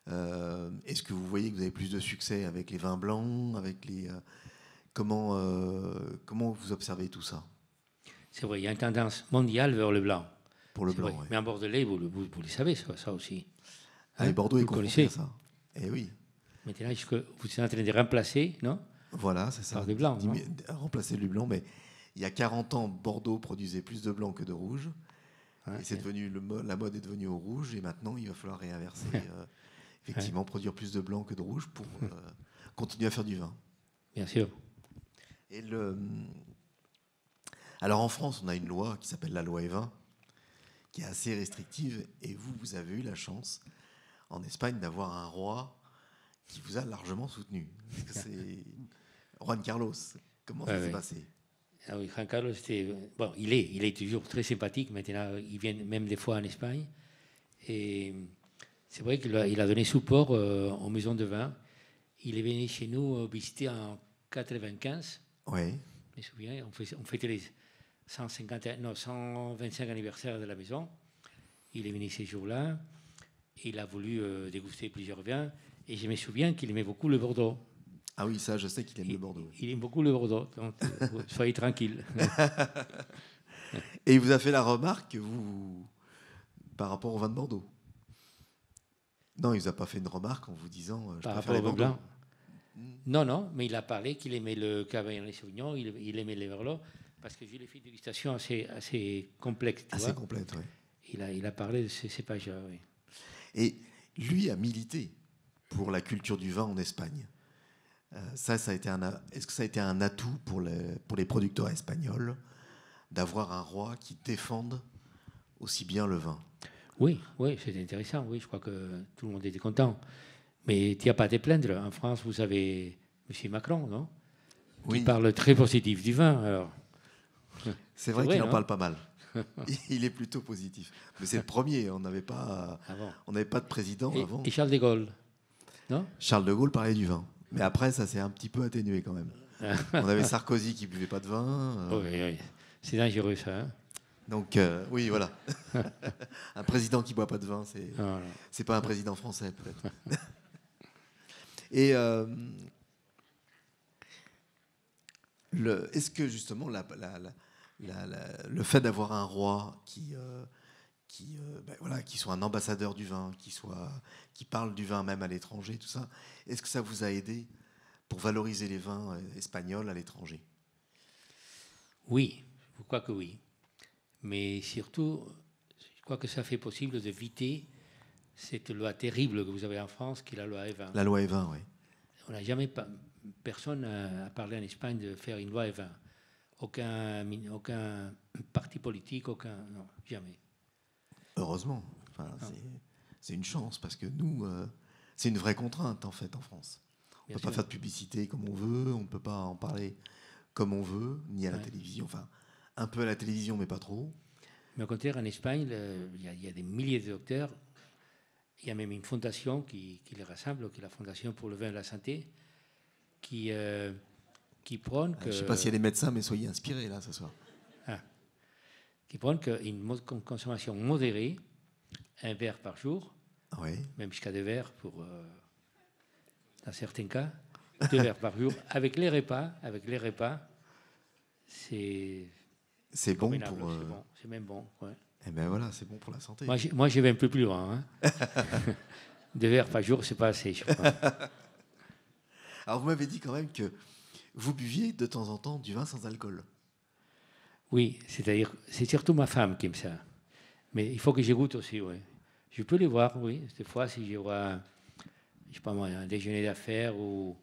Est-ce que vous voyez que vous avez plus de succès avec les vins blancs, avec les comment vous observez tout ça? C'est vrai, il y a une tendance mondiale vers le blanc. Pour le blanc, Ouais. ouais. Mais en Bordelais, vous le savez, ça aussi. Ah, et Bordeaux est vous confronté connaissez. à ça. Eh oui. Maintenant, est-ce que vous êtes en train de remplacer, non? Voilà, c'est ça. Par du blanc, non? Remplacer du blanc, mais il y a 40 ans, Bordeaux produisait plus de blanc que de rouge. Ouais, et c'est devenu la mode est devenue au rouge, et maintenant il va falloir réinverser. Effectivement, produire plus de blanc que de rouge pour continuer à faire du vin. Bien sûr. Et alors en France, on a une loi qui s'appelle la loi Evin, qui est assez restrictive, et vous avez eu la chance, en Espagne, d'avoir un roi qui vous a largement soutenu. C'est Juan Carlos. Comment ça s'est passé? Ah oui, Juan Carlos, bon, il est toujours très sympathique. Maintenant, il vient même des fois en Espagne. Et c'est vrai qu'il a donné support aux maisons de vin. Il est venu chez nous visiter en 95. Oui. Je me souviens, on fêtait les 125 anniversaires de la maison. Il est venu ces jours-là. Il a voulu déguster plusieurs vins. Et je me souviens qu'il aimait beaucoup le Bordeaux. Ah oui, ça, je sais qu'il aime le Bordeaux. Il aime beaucoup le Bordeaux, donc soyez tranquille. Et il vous a fait la remarque par rapport au vin de Bordeaux? Non, il ne vous a pas fait une remarque en vous disant par rapport au vin blanc? Non, mais il a parlé qu'il aimait le Cabernet Sauvignon, il aimait les Merlot, parce que j'ai fait une dégustation assez complète. Assez complète, oui. Il a parlé de ces cépages-là, oui. Et lui a milité pour la culture du vin en Espagne. Est-ce que ça a été un atout pour les producteurs espagnols d'avoir un roi qui défende aussi bien le vin? Oui, c'est intéressant. Oui, je crois que tout le monde était content. Mais tu n'as pas à te plaindre. En France, vous avez M. Macron, non? Oui. Qui parle très positif du vin. Alors. C'est vrai qu'il en parle pas mal. Il est plutôt positif. Mais c'est le premier. On n'avait pas de président avant. Et Charles de Gaulle, non? Charles de Gaulle parlait du vin. Mais après, ça s'est un petit peu atténué quand même. On avait Sarkozy qui ne buvait pas de vin. Oui. C'est dangereux, ça. Hein? Donc, oui, voilà. Un président qui ne boit pas de vin, c'est pas un président français, peut-être. Et est-ce que, justement, le fait d'avoir un roi qui soit un ambassadeur du vin, qui parle du vin même à l'étranger, tout ça, est-ce que ça vous a aidé pour valoriser les vins espagnols à l'étranger? Oui, je crois que oui. Mais surtout, je crois que ça fait possible d'éviter cette loi terrible que vous avez en France, qui est la loi Evin. La loi Evin, oui. On n'a jamais, personne n'a parlé en Espagne de faire une loi Evin. Aucun parti politique, non, jamais. Heureusement. Enfin, c'est une chance, parce que nous, c'est une vraie contrainte, en fait, en France. On ne peut pas faire de publicité comme on veut, on ne peut pas en parler comme on veut, ni à la télévision. Enfin, un peu à la télévision, mais pas trop. Mais au contraire, en Espagne, il y a des milliers de docteurs. Il y a même une fondation qui les rassemble, qui est la Fondation pour le vin et la santé, qui prône que... Je ne sais pas s'il y a des médecins, mais soyez inspirés, là, ce soir. Qui prône qu'une consommation modérée, un verre par jour, même jusqu'à 2 verres dans certains cas, 2 verres par jour, avec les repas, c'est bon pour... C'est même bon, ouais. Eh bien voilà, c'est bon pour la santé. Moi, je vais un peu plus loin. Hein. 2 verres par jour, c'est pas assez, je crois. Alors, vous m'avez dit quand même que vous buviez de temps en temps du vin sans alcool. Oui, c'est-à-dire, c'est surtout ma femme qui aime ça. Mais il faut que je goûte aussi, oui. Je peux les voir, oui. Des fois, si je vois, je sais pas moi, un déjeuner d'affaires ou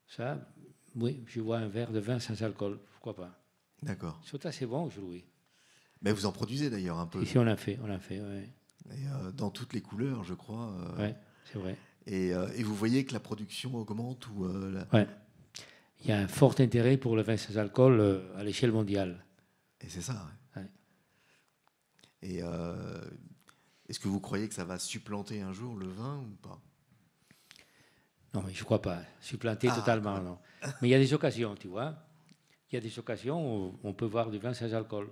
ça, oui, je vois un verre de vin sans alcool, pourquoi pas. D'accord. C'est assez bon aujourd'hui. Mais vous en produisez d'ailleurs un peu. Ici, on l'a fait, oui. Et dans toutes les couleurs, je crois. Oui, c'est vrai. Et vous voyez que la production augmente ou Oui. Il y a un fort intérêt pour le vin sans alcool à l'échelle mondiale. Et c'est ça, oui. Et est-ce que vous croyez que ça va supplanter un jour le vin ou pas? Non, mais je ne crois pas. Supplanter totalement, non. Mais il y a des occasions, tu vois. Il y a des occasions où on peut voir du vin sans alcool.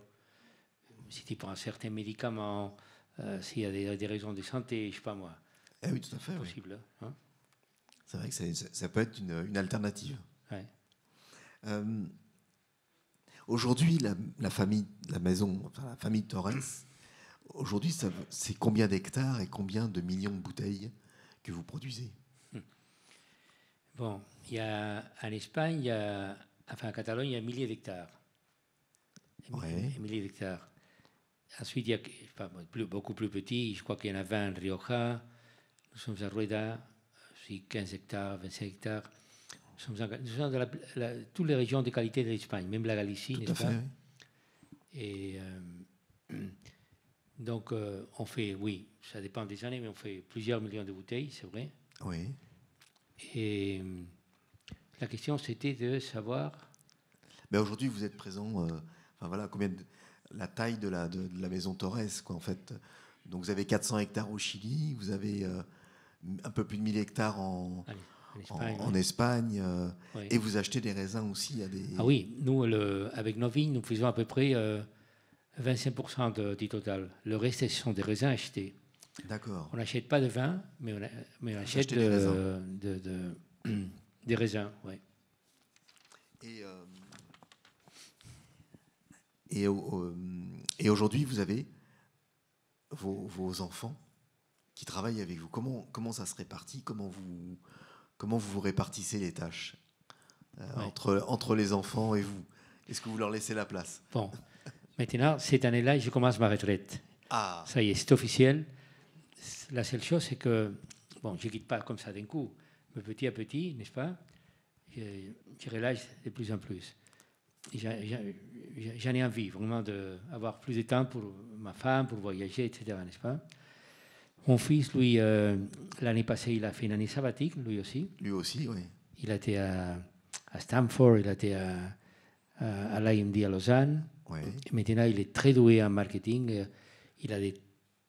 Si tu prends certains médicaments, s'il y a des raisons de santé, je ne sais pas moi. Eh oui, tout à fait. Possible. Oui. Hein. C'est vrai que ça peut être une alternative. Ouais. Aujourd'hui, la famille Torres, aujourd'hui, c'est combien d'hectares et combien de millions de bouteilles que vous produisez? Bon, en Espagne, en Catalogne, il y a milliers d'hectares. Ouais. Milliers d'hectares. Ensuite, il y a beaucoup plus petits, je crois qu'il y en a 20 en Rioja. Nous sommes à Rueda, aussi 15 hectares, 25 hectares. Nous sommes dans toutes les régions de qualité de l'Espagne, même la Galicie, n'est-ce pas? Oui. Et donc, on fait, oui, ça dépend des années, mais on fait plusieurs millions de bouteilles, c'est vrai. Oui. Et la question, c'était de savoir... Mais aujourd'hui, vous êtes présent, la taille de la maison Torres, quoi, en fait. Donc, vous avez 400 hectares au Chili, vous avez un peu plus de 1000 hectares en Espagne, oui. Et vous achetez des raisins aussi à des... Ah oui, nous, avec nos vignes, nous faisons à peu près 25% du total. Le reste, ce sont des raisins achetés. D'accord. On n'achète pas de vin, mais on achète des raisins. Ouais. Et aujourd'hui, vous avez vos enfants qui travaillent avec vous. Comment ça se répartit? Comment vous répartissez les tâches entre les enfants et vous? Est-ce que vous leur laissez la place? Bon, maintenant, cette année-là, je commence ma retraite. Ah. Ça y est, c'est officiel. La seule chose, c'est que, bon, je ne quitte pas comme ça d'un coup, mais petit à petit, n'est-ce pas, je relâche de plus en plus. J'en ai envie vraiment d'avoir plus de temps pour ma femme, pour voyager, etc., n'est-ce pas? Mon fils, lui, l'année passée, il a fait une année sabbatique, lui aussi. Lui aussi, oui. Il a été à Stanford, il a été à l'IMD à Lausanne. Oui. Et maintenant, il est très doué en marketing. Il a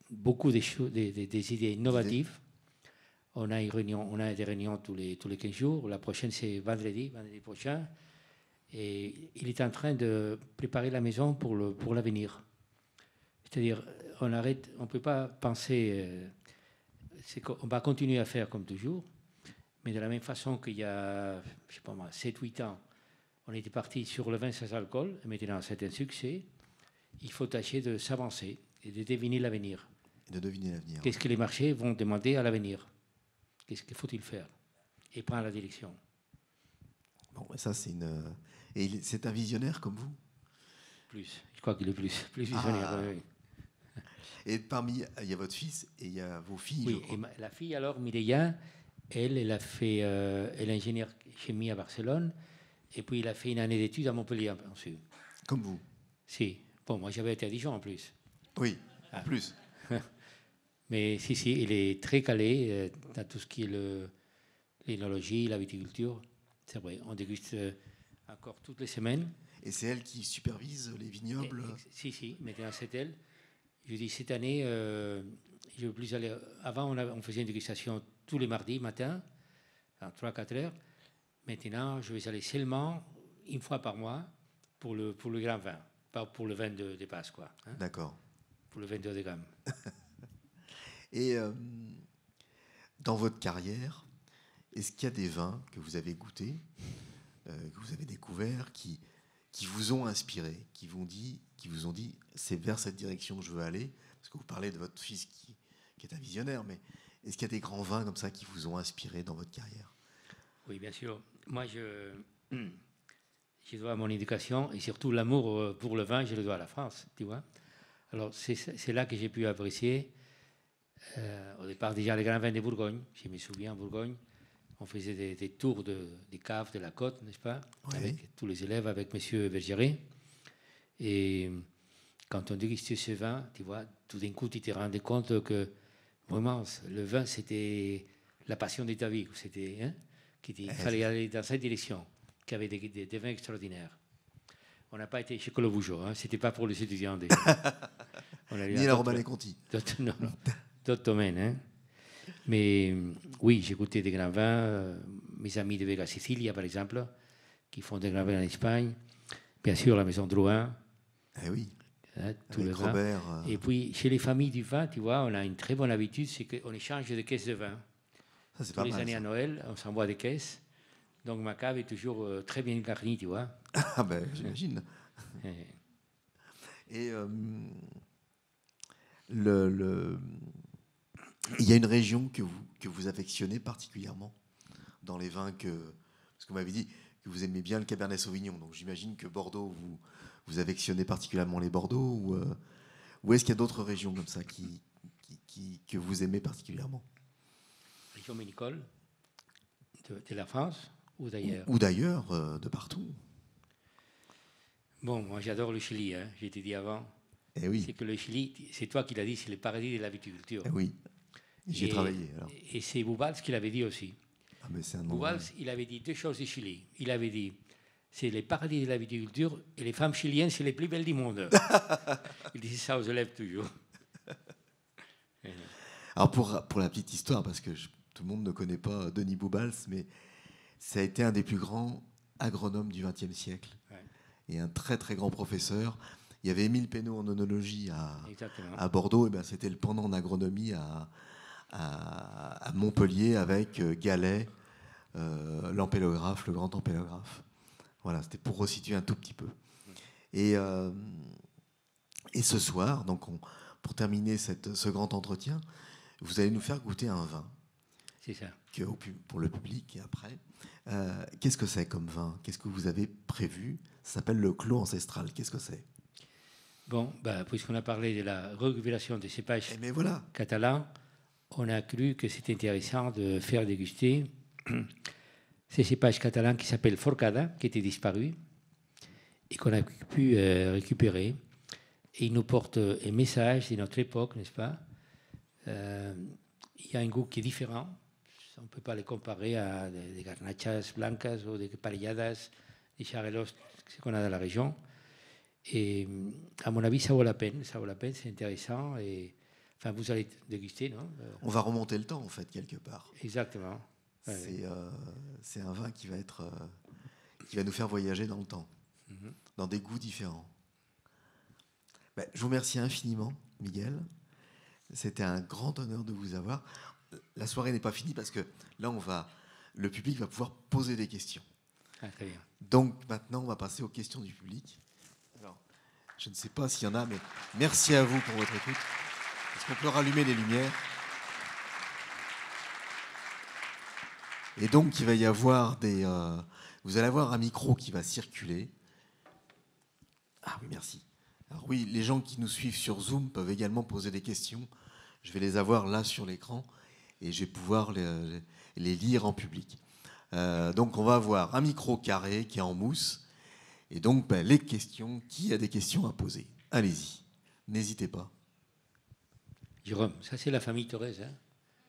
beaucoup des idées innovatives. On a des réunions tous les 15 jours. La prochaine, c'est vendredi prochain. Et il est en train de préparer la maison pour l'avenir. C'est-à-dire, on ne peut pas penser... on va continuer à faire comme toujours, mais de la même façon qu'il y a, je sais pas moi, 7-8 ans, on était parti sur le vin sans alcool, et maintenant c'est un succès. Il faut tâcher de s'avancer et de deviner l'avenir. Qu'est-ce que les marchés vont demander à l'avenir? Qu'est-ce qu'il faut-il faire? Et prendre la direction. Bon, ça et c'est un visionnaire comme vous? Plus, je crois qu'il est plus visionnaire. Ah. Oui. Et parmi, il y a votre fils et il y a vos filles. Oui, et la fille alors, Mireia, elle a fait, elle est ingénieure chimie à Barcelone, et puis elle a fait une année d'études à Montpellier ensuite. Comme vous? Si. Bon, moi j'avais été à Dijon en plus. Oui, en plus. Mais si, elle est très calée dans tout ce qui est l'énologie, la viticulture. C'est vrai, on déguste encore toutes les semaines. Et c'est elle qui supervise les vignobles? Si, maintenant c'est elle. Je dis, cette année, je veux plus aller... Avant, on faisait une dégustation tous les mardis matin, à 3-4 heures. Maintenant, je vais aller seulement une fois par mois pour le grand vin, pas pour le vin de base, quoi. Hein. D'accord. Pour le vin de gamme. Et dans votre carrière, est-ce qu'il y a des vins que vous avez goûtés, que vous avez découverts, qui vous ont inspiré, qui vous ont dit c'est vers cette direction que je veux aller? Parce que vous parlez de votre fils qui est un visionnaire, mais est-ce qu'il y a des grands vins comme ça qui vous ont inspiré dans votre carrière? Oui, bien sûr. Moi, je dois à mon éducation et surtout l'amour pour le vin, je le dois à la France, tu vois. Alors, c'est là que j'ai pu apprécier, au départ, déjà les grands vins de Bourgogne. Je me souviens, en Bourgogne, on faisait des tours des caves de la côte, n'est-ce pas? Oui. Avec tous les élèves, avec M. Bergeret. Et quand on dégustait ce vin, tu vois, tout d'un coup, tu te rendais compte que vraiment, le vin, c'était la passion de ta vie. C'était, qu'il fallait aller dans cette direction, qu'il y avait des vins extraordinaires. On n'a pas été chez Clos Vougeot, ce n'était pas pour les étudiants. Ni la Romanée Conti. D'autres domaines. Hein. Mais oui, j'ai goûté des grands vins. Mes amis de Vega Sicilia, par exemple, qui font des grands vins en Espagne. Bien sûr, la maison Drouhin. Eh oui. hein, tout Avec le vin. Robert. Et puis, chez les familles du vin, tu vois, on a une très bonne habitude, c'est qu'on échange des caisses de vin. Ça, c'est Tous pas les mal. années Ça. à Noël, on s'envoie des caisses. Donc, ma cave est toujours très bien garnie, tu vois. Ah ben, j'imagine. Et Et il y a une région que vous affectionnez particulièrement dans les vins parce que vous m'avez dit que vous aimez bien le Cabernet Sauvignon, donc j'imagine que Bordeaux, vous affectionnez particulièrement les Bordeaux, ou est-ce qu'il y a d'autres régions comme ça que vous aimez particulièrement? région vinicole de la France ou d'ailleurs. Ou d'ailleurs, de partout. Bon, moi j'adore le Chili, hein, j'ai dit avant. Eh oui, C'est que le Chili, c'est toi qui l'as dit, c'est le paradis de la viticulture. eh oui. J'y ai travaillé. Alors. Et c'est Bouvals qui l'avait dit aussi. Ah, mais c'est un Bouvals, il avait dit deux choses du Chili. Il avait dit, c'est les paradis de la viticulture et les femmes chiliennes, c'est les plus belles du monde. Il disait ça aux élèves toujours. Alors pour la petite histoire, parce que tout le monde ne connaît pas Denis Boubals, mais ça a été un des plus grands agronomes du XXe siècle. Ouais. Et un très très grand professeur. Il y avait Émile Pénaud en oenologie à Bordeaux, et ben c'était le pendant en agronomie à Montpellier avec Gallet, l'ampélographe, le grand ampélographe. Voilà, c'était pour resituer un tout petit peu. Et ce soir, donc pour terminer ce grand entretien, vous allez nous faire goûter un vin. C'est ça. Pour le public et après. Qu'est-ce que c'est comme vin? Qu'est-ce que vous avez prévu? Ça s'appelle le Clos Ancestral. Qu'est-ce que c'est? Bon, puisqu'on a parlé de la récupération des cépages voilà. catalans, on a cru que c'était intéressant de faire déguster ces cépages catalans qui s'appellent Forcada, qui étaient disparus et qu'on a pu récupérer. Et ils nous portent un message de notre époque, n'est-ce pas? Il y a un goût qui est différent. On ne peut pas les comparer à des garnachas blancas ou des parelladas, des charelos, ce qu'on a dans la région. Et à mon avis, ça vaut la peine, c'est intéressant. Et, enfin, vous allez déguster, non? On va remonter le temps, en fait, quelque part. Exactement. C'est un vin qui va nous faire voyager dans le temps, dans des goûts différents. Ben, je vous remercie infiniment, Miguel. C'était un grand honneur de vous avoir. La soirée n'est pas finie parce que là, le public va pouvoir poser des questions. Ah, très bien. Donc maintenant, on va passer aux questions du public. Alors, je ne sais pas s'il y en a, mais merci à vous pour votre écoute. Est-ce qu'on peut rallumer les lumières? Et donc, il va y avoir vous allez avoir un micro qui va circuler. Ah oui, merci. Alors oui, les gens qui nous suivent sur Zoom peuvent également poser des questions. Je vais les avoir là sur l'écran et je vais pouvoir les lire en public. Donc on va avoir un micro carré qui est en mousse. Et donc les questions, qui a des questions à poser? Allez-y, n'hésitez pas. Jérôme, ça c'est la famille Torres. Hein?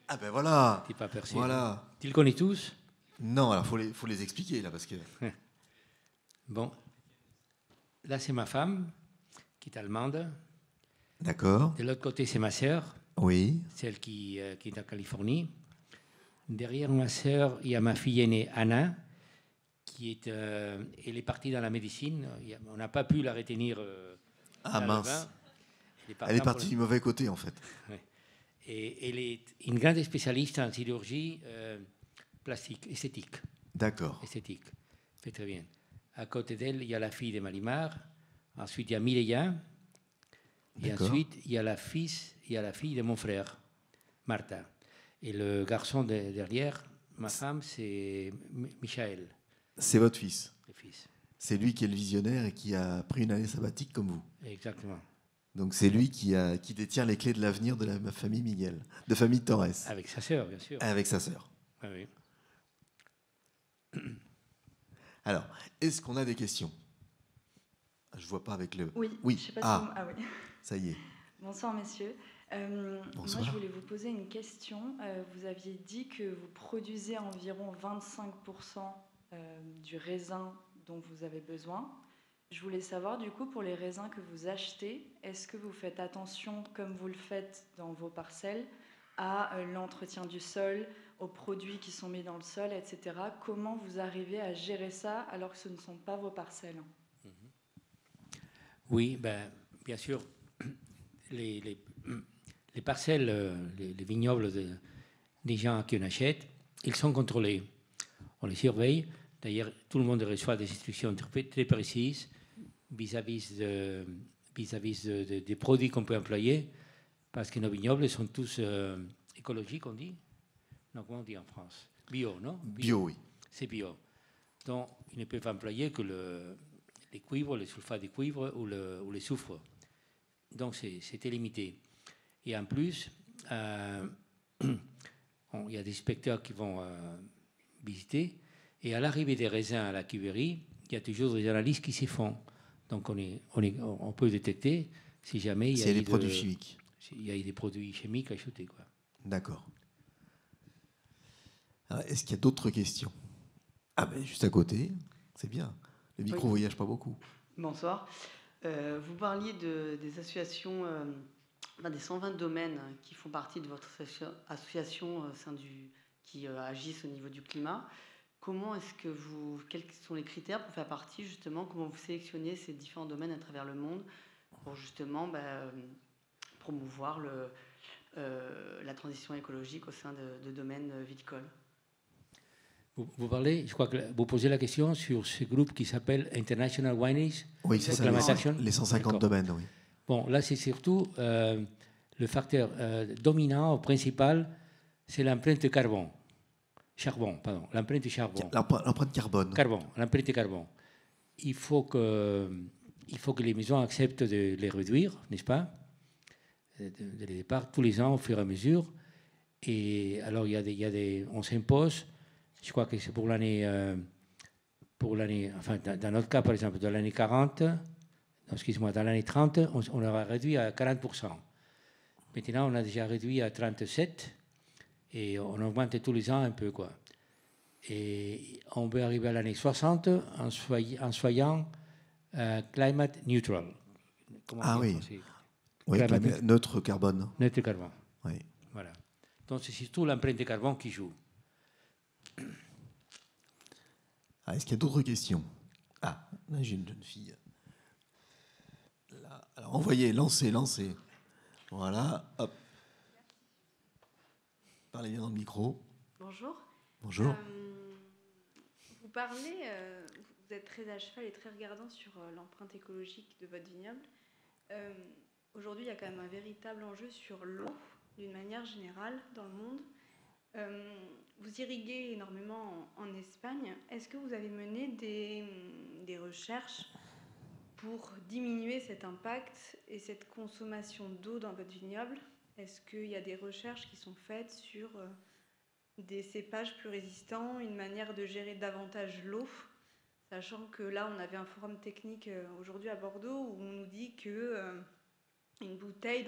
Ah ben voilà. T'es pas percé. Voilà. Hein? Tu le connais tous? Non, alors faut les expliquer là parce que. Bon, là c'est ma femme qui est allemande. D'accord. De l'autre côté c'est ma sœur. Oui. Celle qui est en Californie. Derrière ma sœur, il y a ma fille aînée, Anna, elle est partie dans la médecine. On n'a pas pu la retenir. Ah mince. Elle est partie du mauvais côté, en fait. Ouais. Et elle est une grande spécialiste en chirurgie plastique, esthétique. D'accord. Esthétique. Fait très bien. À côté d'elle, il y a la fille de Malimar. Ensuite, il y a Mireia. Et ensuite, il y a la fille de mon frère, Martha. Et le garçon derrière, ma femme, c'est Michael. C'est votre fils. Le fils. C'est lui qui est le visionnaire et qui a pris une année sabbatique comme vous. Exactement. Donc c'est lui qui détient les clés de l'avenir de la famille Miguel, de famille Torres. Avec sa sœur, bien sûr. Avec sa sœur. Ah, oui. Alors, est-ce qu'on a des questions? Je vois pas avec le... Oui. Oui. Je sais pas si oui. Ça y est. Bonsoir, messieurs. Bonsoir. Moi, je voulais vous poser une question. Vous aviez dit que vous produisez environ 25% du raisin dont vous avez besoin. Je voulais savoir, du coup, pour les raisins que vous achetez, est-ce que vous faites attention, comme vous le faites dans vos parcelles, à l'entretien du sol, aux produits qui sont mis dans le sol, etc. Comment vous arrivez à gérer ça alors que ce ne sont pas vos parcelles? Oui, bien sûr, les parcelles, les vignobles des gens qui en achètent, ils sont contrôlés. On les surveille. D'ailleurs, tout le monde reçoit des instructions très précises vis-à-vis des produits qu'on peut employer, parce que nos vignobles sont tous écologiques, on dit. Non, comment on dit en France? Bio, non? Bio, oui. C'est bio. Donc, ils ne peuvent employer que les cuivres, les sulfates de cuivre ou le soufre. Donc, c'était limité. Et en plus, il y a des inspecteurs qui vont visiter. Et à l'arrivée des raisins à la cuverie, il y a toujours des analyses qui se font. Donc, on peut détecter si jamais il y a des produits chimiques. Il y a des produits chimiques ajoutés, quoi. D'accord. Est-ce qu'il y a d'autres questions? Ah ben juste à côté, c'est bien. Le micro ne voyage pas beaucoup. Bonsoir. Vous parliez des associations, des 120 domaines qui font partie de votre association qui agissent au niveau du climat. Comment est-ce que quels sont les critères pour faire partie, justement, comment vous sélectionnez ces différents domaines à travers le monde pour justement promouvoir la transition écologique au sein de domaines viticoles? Vous parlez, je crois que vous posez la question sur ce groupe qui s'appelle International Wineries. Oui, c'est ça, les 150 domaines, oui. Bon, là, c'est surtout le facteur dominant, principal, c'est l'empreinte carbone. L'empreinte charbon. L'empreinte carbone. L'empreinte carbone. Il faut que les maisons acceptent de les réduire, n'est-ce pas? De les départ tous les ans, au fur et à mesure. Et alors, on s'impose. Je crois que c'est pour l'année, enfin, dans notre cas, par exemple, dans l'année 40, dans l'année 30, on aura réduit à 40%. Maintenant, on a déjà réduit à 37%, et on augmente tous les ans un peu, quoi. Et on peut arriver à l'année 60 en soyant climate neutral. Oui. Oui, neutre carbone. Neutre carbone. Oui. Voilà. Donc, c'est surtout l'empreinte de carbone qui joue. Est-ce qu'il y a d'autres questions? Là, j'ai une jeune fille. Là. Alors, envoyez, lancez. Voilà, hop. Parlez bien dans le micro. Bonjour. Bonjour. Vous parlez, vous êtes très à cheval et très regardant sur l'empreinte écologique de votre vignoble. Aujourd'hui, il y a quand même un véritable enjeu sur l'eau, d'une manière générale, dans le monde. Vous irriguez énormément en Espagne. Est-ce que vous avez mené des recherches pour diminuer cet impact et cette consommation d'eau dans votre vignoble? Est-ce qu'il y a des recherches qui sont faites sur des cépages plus résistants, une manière de gérer davantage l'eau, sachant que là, on avait un forum technique aujourd'hui à Bordeaux où on nous dit que une bouteille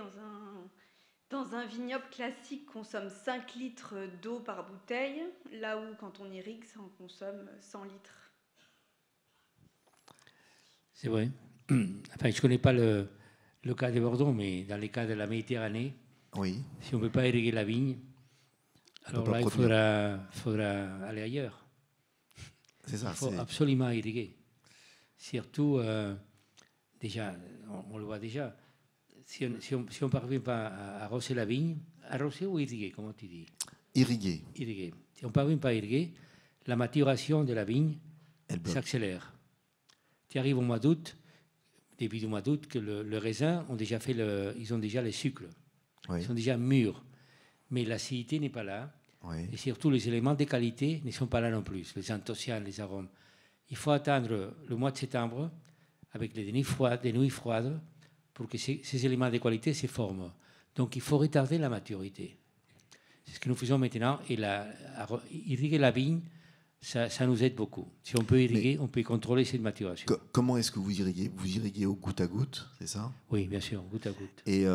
dans un vignoble classique consomme 5 litres d'eau par bouteille, là où quand on irrigue, ça en consomme 100 litres. C'est vrai. Enfin, je ne connais pas le cas de Bordeaux, mais dans les cas de la Méditerranée, oui. Si on ne peut pas irriguer la vigne, alors là, il faudra aller ailleurs. C'est ça. Il faut absolument irriguer. Surtout, déjà, on le voit déjà, si on ne parvient pas à arroser la vigne, arroser ou irriguer, comment tu dis? Irriguer. Si on ne parvient pas à irriguer, la maturation de la vigne s'accélère. Tu arrives au mois d'août, début du mois d'août, que le raisin, ils ont déjà les sucres. Oui. Ils sont déjà mûrs. Mais l'acidité n'est pas là. Oui. Et surtout, les éléments de qualité ne sont pas là non plus, les anthocyanes, les arômes. Il faut attendre le mois de septembre, avec des nuits froides, pour que ces éléments de qualité se forment. Donc, il faut retarder la maturité. C'est ce que nous faisons maintenant. Et irriguer la vigne, ça nous aide beaucoup. Si on peut irriguer, on peut contrôler cette maturation. Comment est-ce que vous irriguez? Vous irriguez au goutte à goutte, c'est ça? Oui, bien sûr, goutte à goutte. Et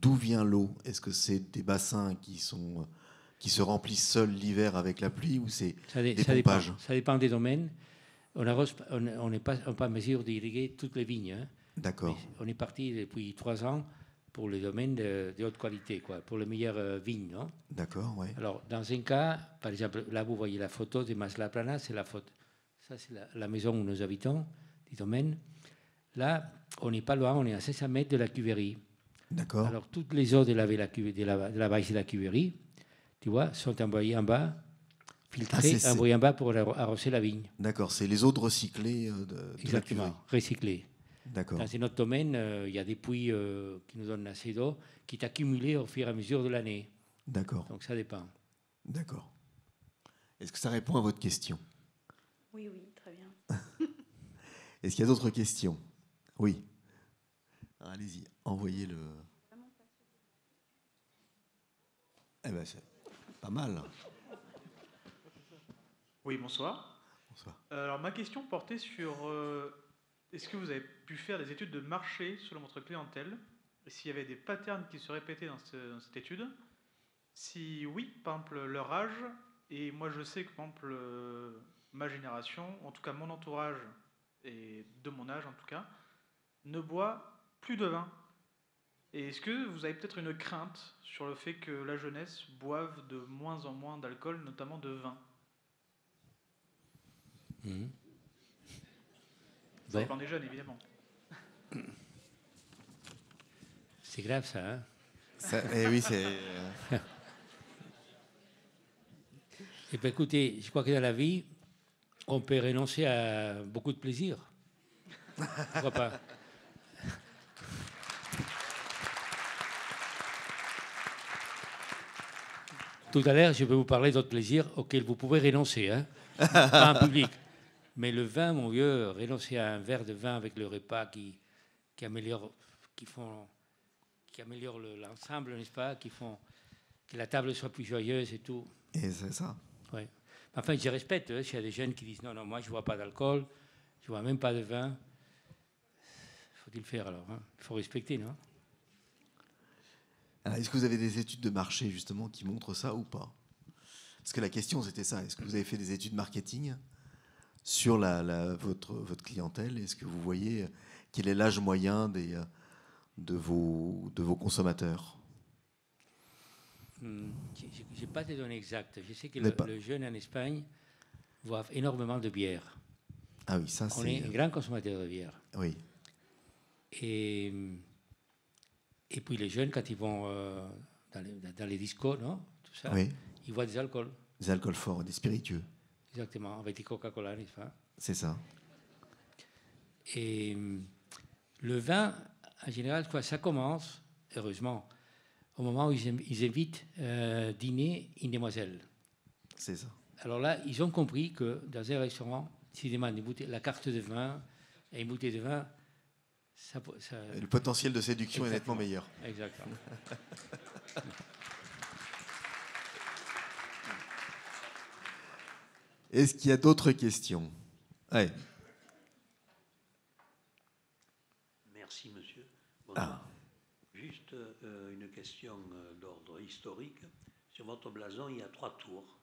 d'où vient l'eau? Est-ce que c'est des bassins qui se remplissent seuls l'hiver avec la pluie, ou c'est des pompages? Ça dépend des domaines. On n'est pas en mesure d'irriguer toutes les vignes. Hein. D'accord. Mais on est parti depuis 3 ans pour les domaines de haute qualité, quoi, pour les meilleures vignes. Non? D'accord, oui. Alors, dans un cas, par exemple, là, vous voyez la photo de Mas La Plana, c'est la photo. Ça, c'est la maison où nous habitons, du domaine. Là, on n'est pas loin, on est à 500 mètres de la cuverie. D'accord. Alors, toutes les eaux de la bâche de la cuverie, tu vois, sont envoyées en bas, filtrées, envoyées en bas pour arroser la vigne. D'accord, c'est les eaux de recyclées de la cuverie. Exactement, recyclées. D'accord. Dans notre domaine, il y a des puits qui nous donnent assez d'eau qui est accumulée au fur et à mesure de l'année. D'accord. Donc ça dépend. D'accord. Est-ce que ça répond à votre question? Oui, oui, très bien. Est-ce qu'il y a d'autres questions? Oui. Alors, allez-y, envoyez le... Eh ben, c'est pas mal. Oui, bonsoir. Bonsoir. Alors, ma question portait sur est-ce que vous avez pu faire des études de marché selon votre clientèle? Et s'il y avait des patterns qui se répétaient dans cette étude? Si oui, par exemple, leur âge. Et moi, je sais que, par exemple, ma génération, en tout cas mon entourage, et de mon âge en tout cas, ne boit plus de vin. Et est-ce que vous avez peut-être une crainte sur le fait que la jeunesse boive de moins en moins d'alcool, notamment de vin? Ça dépend des jeunes, évidemment. C'est grave, ça. Hein? Eh oui, c'est... Eh bien, écoutez, je crois que dans la vie, on peut renoncer à beaucoup de plaisir. Pourquoi pas? Tout à l'heure, je vais vous parler d'autres plaisirs auxquels vous pouvez renoncer, hein? Pas en public. Mais le vin, mon vieux, renoncer à un verre de vin avec le repas qui améliore, qui améliore l'ensemble, n'est-ce pas? Qui font que la table soit plus joyeuse et tout. Et c'est ça. Oui. Enfin, je respecte, hein, s'il y a des jeunes qui disent non, non, moi je ne bois pas d'alcool, je ne bois même pas de vin. Faut-il le faire alors, hein? Il faut respecter, non? Alors, est-ce que vous avez des études de marché, justement, qui montrent ça ou pas? Parce que la question, c'était ça. Est-ce que vous avez fait des études marketing sur votre clientèle? Est-ce que vous voyez quel est l'âge moyen de vos consommateurs? Je n'ai pas de données exactes. Je sais que le jeune en Espagne boit énormément de bière. Ah oui, ça c'est... On est un grand consommateur de bière. Oui. Et puis les jeunes, quand ils vont dans les discos, non? Tout ça, Oui. ils voient des alcools. Des alcools forts, des spiritueux. Exactement, avec des Coca-Cola, n'est-ce pas? C'est ça. Et le vin, en général, quoi, ça commence, heureusement, au moment où ils invitent dîner une demoiselle. C'est ça. Alors là, ils ont compris que dans un restaurant, s'ils demandent la carte de vin et une bouteille de vin, ça... Le potentiel de séduction est nettement meilleur. Exactement. Est-ce qu'il y a d'autres questions? Ouais. Merci, monsieur. Ah. Juste une question d'ordre historique. Sur votre blason, il y a 3 tours.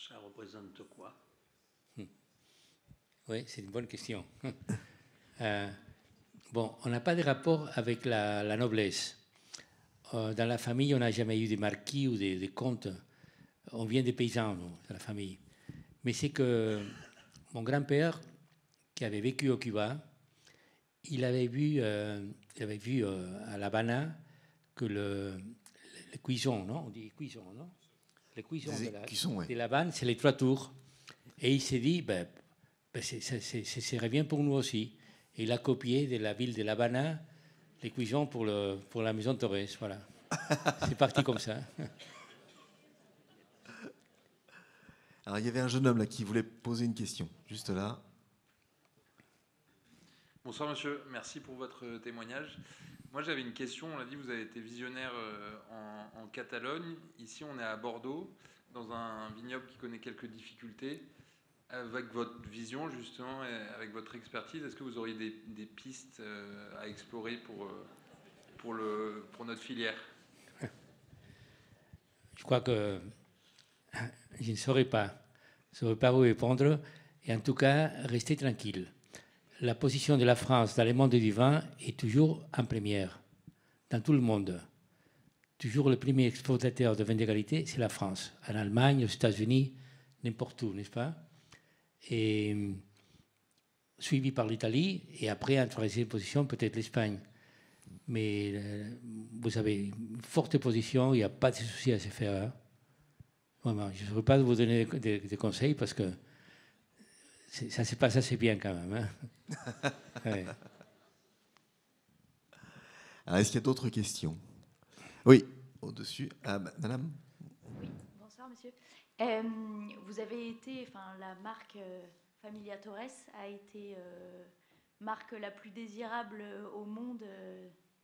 Ça représente quoi? Oui, c'est une bonne question. Bon, on n'a pas de rapport avec la noblesse. Dans la famille, on n'a jamais eu des marquis ou des comtes. On vient des paysans, nous, dans la famille. Mais c'est que mon grand-père, qui avait vécu au Cuba, il avait vu à La Habana que les cuisons, non? On dit cuisons, non? Les cuisons de La Habana, c'est les 3 tours. Et il s'est dit, ce serait bien pour nous aussi. Et il a copié de la ville de La Habana les cuisons pour la maison de Torres. Voilà. C'est parti comme ça. Alors, il y avait un jeune homme là qui voulait poser une question, juste là. Bonsoir monsieur, merci pour votre témoignage. Moi j'avais une question, on l'a dit, vous avez été visionnaire en Catalogne. Ici on est à Bordeaux, dans un vignoble qui connaît quelques difficultés. Avec votre vision justement, et avec votre expertise, est-ce que vous auriez des pistes à explorer pour notre filière? Je crois que je ne saurais pas vous répondre. Et en tout cas, restez tranquille. La position de la France dans le monde du vin est toujours en première, dans tout le monde. Toujours le premier exportateur de vin de qualité, c'est la France. En Allemagne, aux États-Unis, n'importe où, n'est-ce pas? Et suivi par l'Italie, et après, en troisième position, peut-être l'Espagne. Mais vous avez une forte position, il n'y a pas de souci à se faire. Hein. Vraiment, je ne saurais pas vous donner des conseils parce que ça se passe assez bien quand même. Hein. Ouais. Alors, est-ce qu'il y a d'autres questions? Oui, au-dessus. Ah, madame. Oui, bonsoir monsieur. Vous avez été, enfin la marque Familia Torres a été marque la plus désirable au monde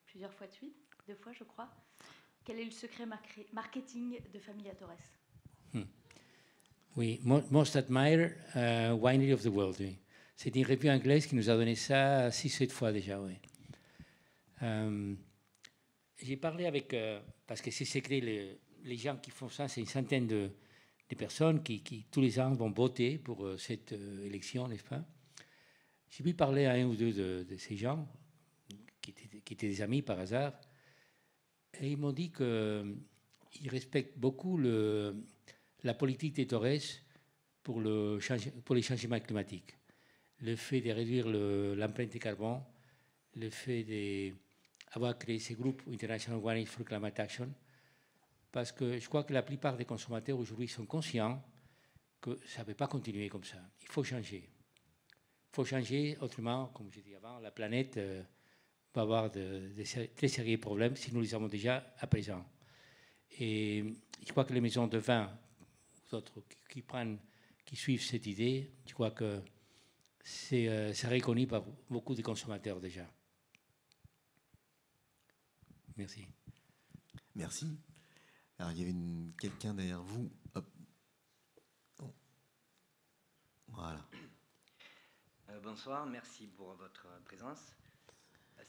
plusieurs fois de suite, 2 fois je crois. Quel est le secret marketing de Familia Torres? Oui, Most Admired Winery of the World. Oui. C'est une revue anglaise qui nous a donné ça 6-7 fois déjà. Oui. J'ai parlé avec, parce que c'est secret, les gens qui font ça, c'est une centaine de personnes qui tous les ans vont voter pour cette élection, n'est-ce pas? J'ai pu parler à un ou deux de ces gens qui étaient des amis par hasard, et ils m'ont dit qu'ils respectent beaucoup la politique des Torres pour les changements climatiques. Le fait de réduire l'empreinte carbone, le fait d'avoir créé ce groupe International Wineries for Climate Action, parce que je crois que la plupart des consommateurs aujourd'hui sont conscients que ça ne peut pas continuer comme ça. Il faut changer. Il faut changer, autrement, comme je disais avant, la planète va avoir de très sérieux problèmes si nous les avons déjà à présent. Et je crois que les maisons de vin, d'autres qui suivent cette idée, je crois que c'est reconnu par beaucoup de consommateurs déjà. Merci. Merci. Alors, il y avait quelqu'un derrière vous. Hop. Oh. Voilà. Bonsoir, merci pour votre présence.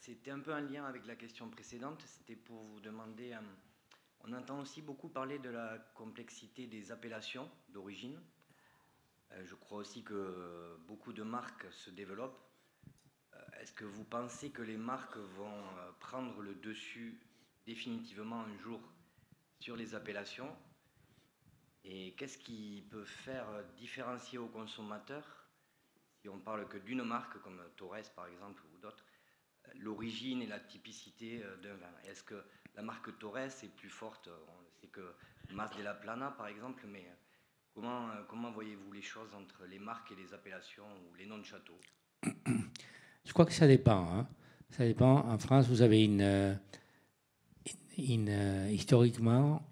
C'était un peu en lien avec la question précédente. C'était pour vous demander, on entend aussi beaucoup parler de la complexité des appellations d'origine. Je crois aussi que beaucoup de marques se développent. Est-ce que vous pensez que les marques vont prendre le dessus définitivement un jour sur les appellations? Et qu'est-ce qui peut faire différencier aux consommateurs, si on parle que d'une marque comme Torres par exemple ou d'autres, l'origine et la typicité d'un vin? Est-ce que la marque Torres est plus forte? On sait que Mas de la Plana par exemple, mais comment voyez-vous les choses entre les marques et les appellations ou les noms de châteaux? Je crois que ça dépend. Hein. Ça dépend. En France, vous avez historiquement,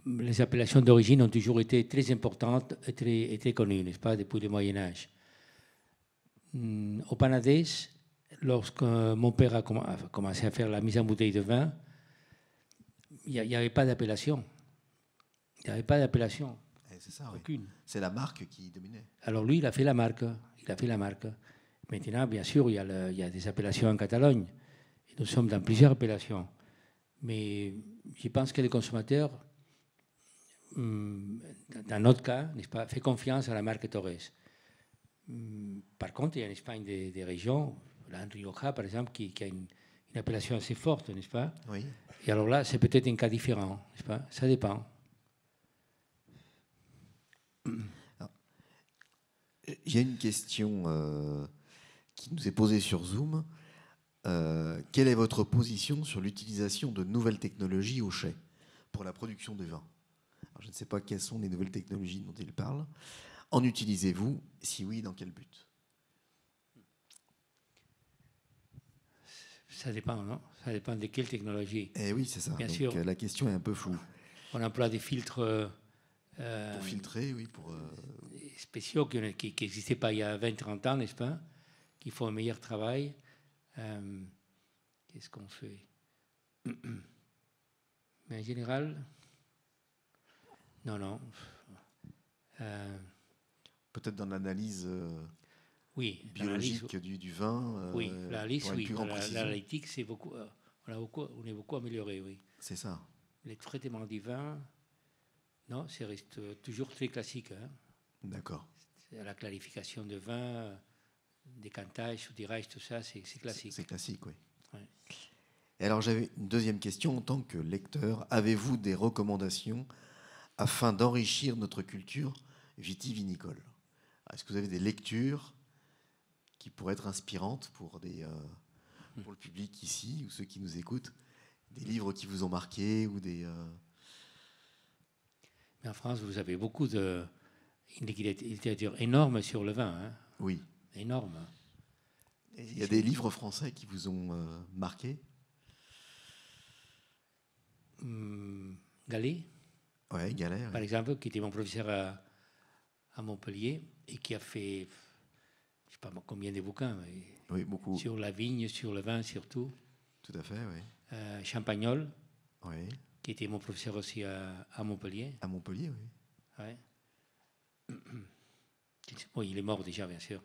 les appellations d'origine ont toujours été très importantes et très connues, n'est-ce pas, depuis le Moyen-Âge. Au Penedès, lorsque mon père a commencé à faire la mise en bouteille de vin, il n'y avait pas d'appellation. Il n'y avait pas d'appellation. C'est ça, aucune. Oui. C'est la marque qui dominait. Alors lui, il a fait la marque. Maintenant, bien sûr, il y a des appellations en Catalogne. Et nous sommes dans plusieurs appellations. Mais je pense que les consommateurs, dans notre cas, n'est-ce pas, font confiance à la marque Torres. Par contre, il y a en Espagne des régions, la Rioja, par exemple, qui a une appellation assez forte, n'est-ce pas? Oui. Et alors là, c'est peut-être un cas différent, n'est-ce pas? Ça dépend. Il y a une question qui nous est posée sur Zoom. Quelle est votre position sur l'utilisation de nouvelles technologies au chai pour la production de vin? Alors, je ne sais pas quelles sont les nouvelles technologies dont il parle. En utilisez-vous? Si oui, dans quel but? Ça dépend, non? Ça dépend de quelle technologie. Eh oui, c'est ça. Bien donc, sûr. La question est un peu floue. On emploie des filtres... pour filtrer, oui. Spéciaux qui n'existaient pas il y a 20-30 ans, n'est-ce pas? Qui font un meilleur travail. Qu'est-ce qu'on fait? Mais en général, non. Peut-être dans l'analyse biologique du vin. Oui, l'analyse, oui. L'analytique, c'est beaucoup. On est beaucoup amélioré, oui. C'est ça. Les traitements du vin, non, ça reste toujours très classique. Hein. D'accord. La clarification de vin, décantage, soutirage, tout ça, c'est classique. C'est classique, oui. Ouais. Et alors, j'avais une deuxième question. En tant que lecteur, avez-vous des recommandations afin d'enrichir notre culture vitivinicole? Est-ce que vous avez des lectures qui pourraient être inspirantes pour le public ici ou ceux qui nous écoutent? Des livres qui vous ont marqué ou des... Mais en France, vous avez beaucoup de littérature énorme sur le vin. Hein. Oui. Énorme. Et il y a des livres français qui vous ont marqué? Gallet. Oui, Gallet. Par exemple, qui était mon professeur à Montpellier et qui a fait, je ne sais pas combien de bouquins, mais oui, beaucoup. Sur la vigne, sur le vin surtout. Tout à fait, oui. Champagnol, oui. Qui était mon professeur aussi à Montpellier. À Montpellier, oui. Ouais. Bon, il est mort déjà, bien sûr.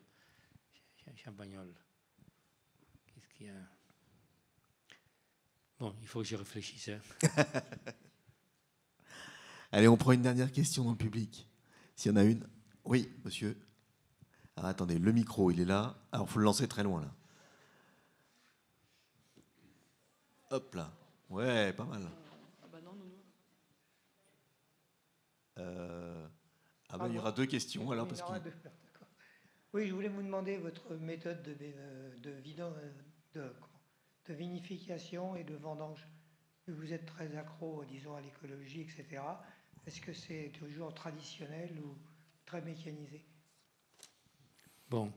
Champagnol. Qu'est-ce qu'il y a? Bon, il faut que je réfléchisse. Hein. Allez, on prend une dernière question dans le public. S'il y en a une. Oui, monsieur. Alors, attendez, le micro, il est là. Alors, il faut le lancer très loin, là. Hop là. Ouais, pas mal. Ah bah non, non, non. Ah ben, il y aura 2 questions alors parce que... Oui, je voulais vous demander votre méthode de vinification et de vendange. Vous êtes très accro, disons, à l'écologie, etc. Est-ce que c'est toujours traditionnel ou très mécanisé? Bon,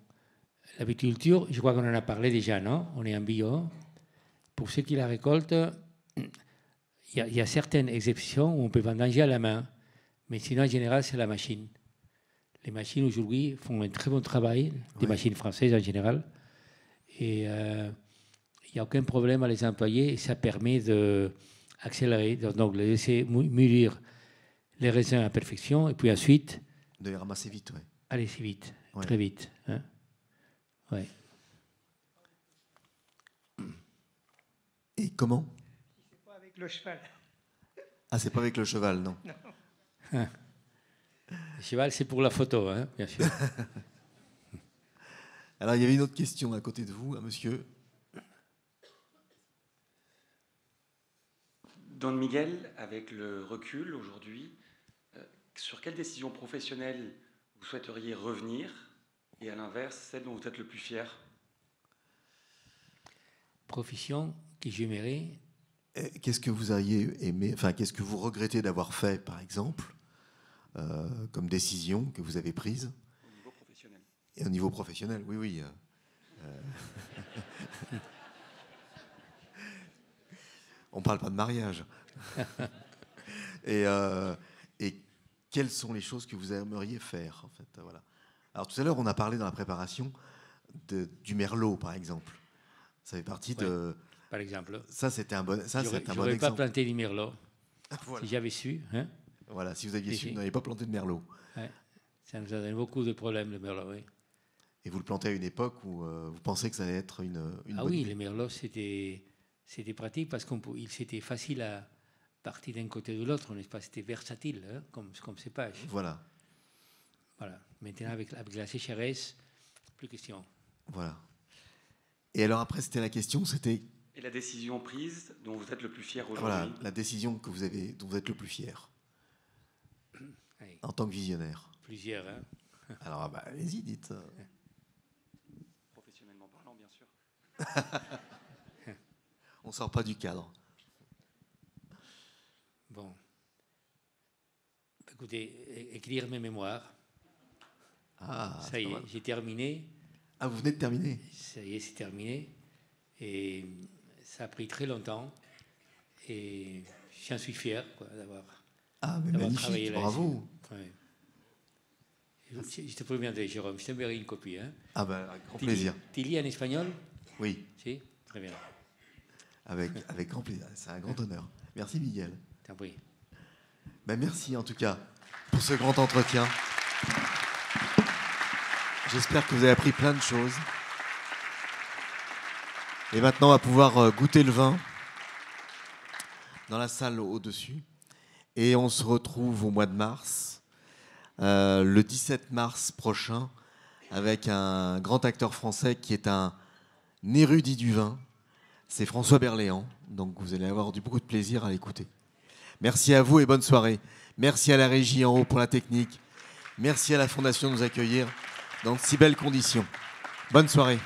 la viticulture, je crois qu'on en a parlé déjà, non? On est en bio. Pour ceux qui la récoltent, il y a certaines exceptions où on peut vendanger à la main. Mais sinon, en général, c'est la machine. Les machines, aujourd'hui, font un très bon travail, des machines françaises en général. Et il n'y a aucun problème à les employer et ça permet d'accélérer, donc de laisser mûrir les raisins à perfection et puis ensuite... De les ramasser vite, oui. Aller si vite, très vite. Hein. Ouais. Et comment? C'est pas avec le cheval. Ah, c'est pas avec le cheval, non. Non. Le cheval, c'est pour la photo, hein, bien sûr. Alors, il y avait une autre question à côté de vous, un monsieur. Don Miguel, avec le recul aujourd'hui, sur quelle décision professionnelle vous souhaiteriez revenir et à l'inverse, celle dont vous êtes le plus fier? Profession que j'aimerais. Qu'est-ce que vous auriez aimé, enfin, qu'est-ce que vous regrettez d'avoir fait, par exemple, comme décision que vous avez prise? Au niveau professionnel. Et au niveau professionnel, oui, oui. On ne parle pas de mariage. Et quelles sont les choses que vous aimeriez faire, en fait, voilà. Alors, tout à l'heure, on a parlé dans la préparation du merlot, par exemple. Ça fait partie de... Par exemple. Ça, c'était un bon, ça, c'est un bon j'aurais exemple. pas planté du merlot. Voilà. Si j'avais su. Hein. Voilà, si vous aviez su, vous n'avez pas planté de merlot. Ouais. Ça nous a donné beaucoup de problèmes, le merlot, oui. Et vous le plantez à une époque où vous pensez que ça allait être une Ah bonne oui, idée. le merlot, c'était pratique parce qu'il c'était facile à partir d'un côté ou de l'autre, n'est-ce pas? C'était versatile, hein, comme cépage. Voilà. Voilà. Maintenant, avec la sécheresse, plus question. Voilà. Et alors après, c'était la question, c'était... Et la décision prise dont vous êtes le plus fier aujourd'hui? Voilà, la décision que vous avez, dont vous êtes le plus fier. Oui. En tant que visionnaire. Plusieurs, hein. Alors, bah, allez-y, dites. Professionnellement parlant, bien sûr. On ne sort pas du cadre. Bon. Écoutez, écrire mes mémoires. Ah, ça y est, j'ai terminé. Ah, vous venez de terminer? Ça y est, c'est terminé. Et ça a pris très longtemps. Et j'en suis fier d'avoir magnifique, bravo. Ouais. Je te préviendrai, Jérôme, je t'enverrai une copie. Hein. Ah ben, avec grand plaisir. Tu lis en espagnol? Oui. Si? Très bien. Avec grand plaisir, c'est un grand honneur. Merci Miguel. T'en prie. Ben, merci en tout cas pour ce grand entretien. J'espère que vous avez appris plein de choses. Et maintenant, on va pouvoir goûter le vin dans la salle au-dessus. Et on se retrouve au mois de mars, le 17 mars prochain, avec un grand acteur français qui est un érudit du vin. C'est François Berléand. Donc vous allez avoir beaucoup de plaisir à l'écouter. Merci à vous et bonne soirée. Merci à la régie en haut pour la technique. Merci à la Fondation de nous accueillir. dans de si belles conditions. Bonne soirée.